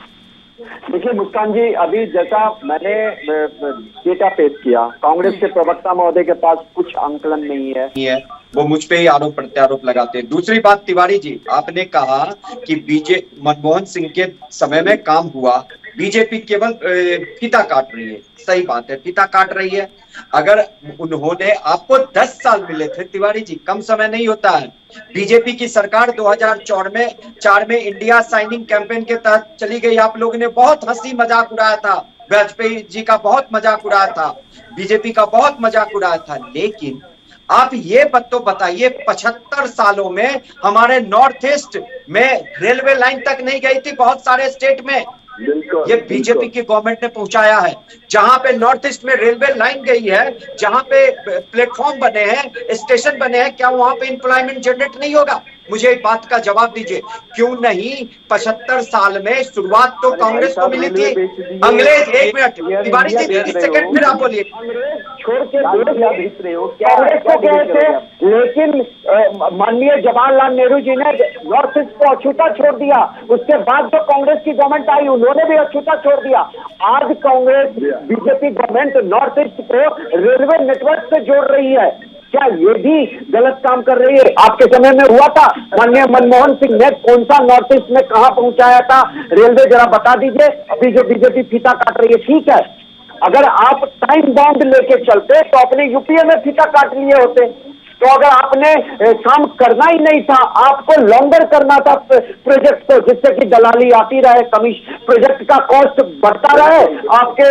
देखिए मुस्कान जी, अभी जैसा मैंने डेटा पेश किया, कांग्रेस के प्रवक्ता महोदय के पास कुछ आंकलन नहीं है, वो मुझ पे ही आरोप प्रत्यारोप लगाते हैं। दूसरी बात, तिवारी जी, आपने कहा कि मनमोहन सिंह के समय में काम हुआ, बीजेपी केवल फीता काट रही है। सही बात है, फीता काट रही है। अगर उन्होंने आपको 10 साल मिले थे तिवारी जी, कम समय नहीं होता है। बीजेपी की सरकार 2004 में इंडिया साइनिंग कैंपेन के तहत चली गई। आप लोगों ने बहुत हंसी मजाक उड़ाया था, वाजपेयी जी का बहुत मजाक उड़ाया था, बीजेपी का बहुत मजाक उड़ाया था। लेकिन आप ये तो बताइए, 75 सालों में हमारे नॉर्थ ईस्ट में रेलवे लाइन तक नहीं गई थी, बहुत सारे स्टेट में। ये बीजेपी की गवर्नमेंट ने पहुंचाया है। जहां पे नॉर्थ ईस्ट में रेलवे लाइन गई है, जहां पे प्लेटफॉर्म बने हैं, स्टेशन बने हैं, क्या वहां पे एम्प्लॉयमेंट जनरेट नहीं होगा? मुझे एक बात का जवाब दीजिए, क्यों नहीं? 75 साल में शुरुआत तो कांग्रेस को मिली थी। अंग्रेज, एक मिनट तिवारी जी, 30 सेकंड फिर आप बोलिए। छोड़ के कांग्रेस को गए थे, लेकिन माननीय जवाहरलाल नेहरू जी ने नॉर्थ ईस्ट को अछूता छोड़ दिया। उसके बाद जो कांग्रेस की गवर्नमेंट आई, उन्होंने भी अछूता छोड़ दिया। आज Congress BJP government north east को रेलवे नेटवर्क से जोड़ रही है। क्या ये भी गलत काम कर रही है? आपके समय में हुआ था? माननीय मनमोहन सिंह ने कौन सा नॉर्थ ईस्ट में कहां पहुंचाया था रेलवे, जरा बता दीजिए। अभी जो बीजेपी फीता काट रही है, ठीक है, अगर आप टाइम बाउंड लेके चलते तो अपने यूपीए में फीता काट लिए होते। तो अगर आपने काम करना ही नहीं था, आपको लॉन्गर करना था प्रोजेक्ट को, जिससे कि दलाली आती रहे, प्रोजेक्ट का कॉस्ट बढ़ता रहे, आपके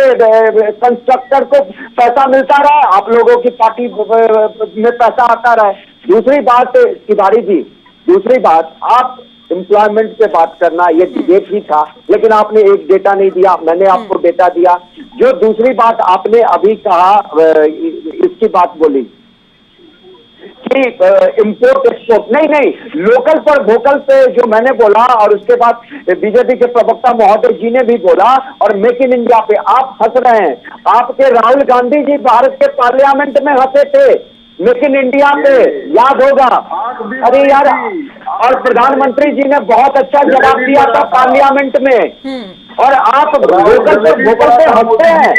कंस्ट्रक्टर को पैसा मिलता रहे, आप लोगों की पार्टी में पैसा आता रहे। दूसरी बात तिवारी जी, दूसरी बात, आप एम्प्लॉयमेंट पे बात करना, ये डिबेट ही था, लेकिन आपने एक डेटा नहीं दिया, मैंने आपको डेटा दिया। जो दूसरी बात आपने अभी कहा, इसकी बात बोली कि इम्पोर्ट एक्सपोर्ट, नहीं, लोकल पर वोकल पे जो मैंने बोला, और उसके बाद बीजेपी के प्रवक्ता महोदय जी ने भी बोला, और मेक इन इंडिया पे आप हंस रहे हैं। आपके राहुल गांधी जी भारत के पार्लियामेंट में हंसे थे मेक इन इंडिया पे, याद होगा। अरे यार, और प्रधानमंत्री जी ने बहुत अच्छा जवाब दिया था पार्लियामेंट में, और आप लोकल पर वोकल पे हंसते हैं।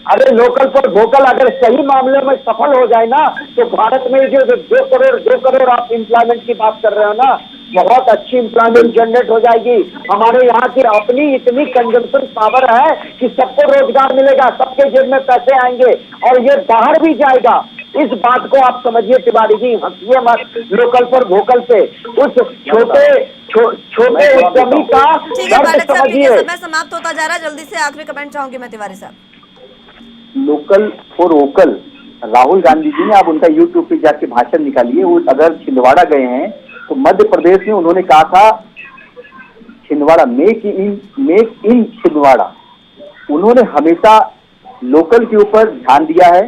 अरे लोकल पर वोकल अगर सही मामले में सफल हो जाए ना, तो भारत में जो 2 करोड़ आप एम्प्लॉयमेंट की बात कर रहे हो ना, बहुत अच्छी एम्प्लॉयमेंट जनरेट हो जाएगी। हमारे यहाँ की अपनी इतनी कंजम्पशन पावर है कि सबको रोजगार मिलेगा, सबके जेब में पैसे आएंगे, और ये बाहर भी जाएगा। इस बात को आप समझिए तिवारी जी, हंसिए मत लोकल पर वोकल पे। उस छोटे उद्यमी का ठीक है दर्द पाठक साहब, समझिए। समय समाप्त होता जा रहा है, जल्दी से आखिरी कमेंट चाहूंगी मैं तिवारी साहब। Local for vocal, Rahul Gandhi ji ने, आप उनका यूट्यूब पे जाके भाषण निकालिए। वो अगर छिंदवाड़ा गए हैं तो मध्य प्रदेश में उन्होंने कहा था छिंदवाड़ा, मेक इन छिंदवाड़ा। उन्होंने हमेशा लोकल के ऊपर ध्यान दिया है।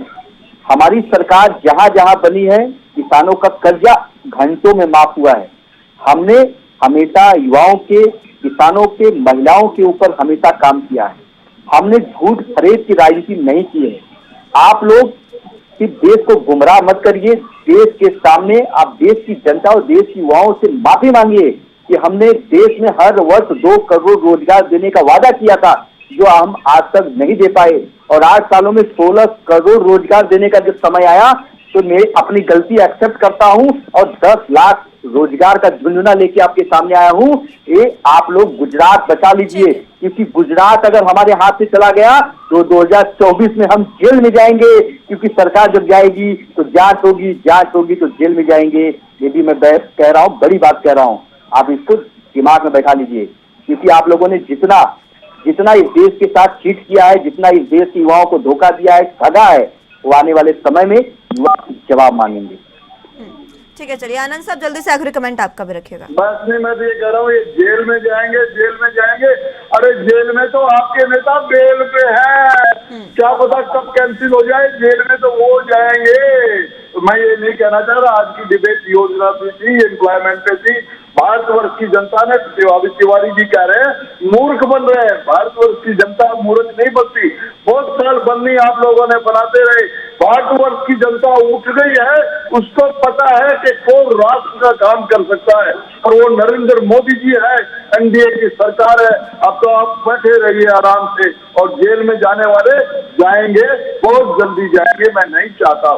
हमारी सरकार जहां जहां बनी है किसानों का कर्जा घंटों में माफ हुआ है। हमने हमेशा युवाओं के, किसानों के, महिलाओं के ऊपर हमेशा काम किया है। हमने झूठ फरेब की राजनीति नहीं की है। आप लोग सिर्फ देश को गुमराह मत करिए। देश के सामने आप देश की जनता और देश की युवाओं से माफी मांगिए कि हमने देश में हर वर्ष 2 करोड़ रोजगार देने का वादा किया था, जो हम आज तक नहीं दे पाए। और 8 सालों में 16 करोड़ रोजगार देने का जब समय आया तो मैं अपनी गलती एक्सेप्ट करता हूं और 10 लाख रोजगार का झुंझुना लेके आपके सामने आया हूं। ये आप लोग गुजरात बचा लीजिए, क्योंकि गुजरात अगर हमारे हाथ से चला गया तो 2024 में हम जेल में जाएंगे, क्योंकि सरकार जब जाएगी तो जांच होगी तो जेल में जाएंगे। ये भी मैं कह रहा हूँ, बड़ी बात कह रहा हूँ, आप इसको दिमाग में बैठा लीजिए। क्योंकि आप लोगों ने जितना इस देश के साथ चीट किया है, जितना इस देश के युवाओं को धोखा दिया है, ठगा है, वो आने वाले समय में युवा जवाब मांगेंगे। ठीक है, चलिए आनंद साहब जल्दी से आखिरी कमेंट आपका भी रखिएगा। बस नहीं, मैं तो ये कह रहा हूँ, ये जेल में जाएंगे। अरे जेल में तो आपके नेता बेल पे हैं, क्या पता कब कैंसिल हो जाए। जेल में तो वो जाएंगे। तो मैं ये नहीं कहना चाह रहा, आज की डिबेट योजना पे थी, एम्प्लॉयमेंट पे थी। भारतवर्ष की जनता ने, तिवारी जी कह रहे हैं मूर्ख बन रहे हैं। भारतवर्ष की जनता मूर्ख नहीं बनती। बहुत साल बननी आप लोगों ने बनाते रहे। भारतवर्ष की जनता उठ गई है, उसको पता है कि कौन राष्ट्र का काम कर सकता है, और वो नरेंद्र मोदी जी है, एनडीए की सरकार है। अब तो आप बैठे रहिए आराम से, और जेल में जाने वाले जाएंगे, बहुत जल्दी जाएंगे। मैं नहीं चाहता।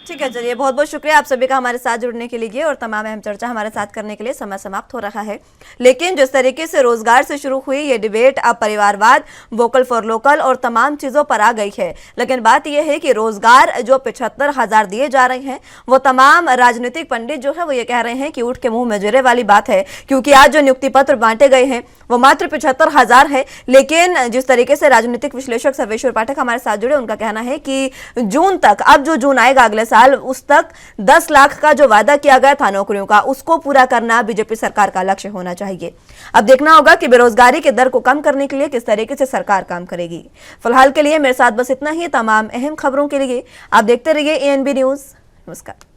ठीक है, चलिए बहुत बहुत शुक्रिया आप सभी का हमारे साथ जुड़ने के लिए और तमाम अहम चर्चा हमारे साथ करने के लिए। समय समाप्त हो रहा है, लेकिन जिस तरीके से रोजगार से शुरू हुई ये डिबेट अब परिवारवाद, वोकल फॉर लोकल और तमाम चीजों पर आ गई है। लेकिन बात यह है कि रोजगार जो 75,000 दिए जा रहे हैं, वो तमाम राजनीतिक पंडित जो है वो ये कह रहे हैं कि ऊँट के मुंह में जरे वाली बात है, क्योंकि आज जो नियुक्ति पत्र बांटे गए हैं वो मात्र 75,000 है। लेकिन जिस तरीके से राजनीतिक विश्लेषक सर्वेश्वर पाठक हमारे साथ जुड़े, उनका कहना है कि जून तक, अब जो जून आएगा अगले साल, उस तक 10 लाख का जो वादा किया गया था नौकरियों का, उसको पूरा करना बीजेपी सरकार का लक्ष्य होना चाहिए। अब देखना होगा कि बेरोजगारी के दर को कम करने के लिए किस तरीके से सरकार काम करेगी। फिलहाल के लिए मेरे साथ बस इतना ही। तमाम अहम खबरों के लिए आप देखते रहिए ANB न्यूज। नमस्कार।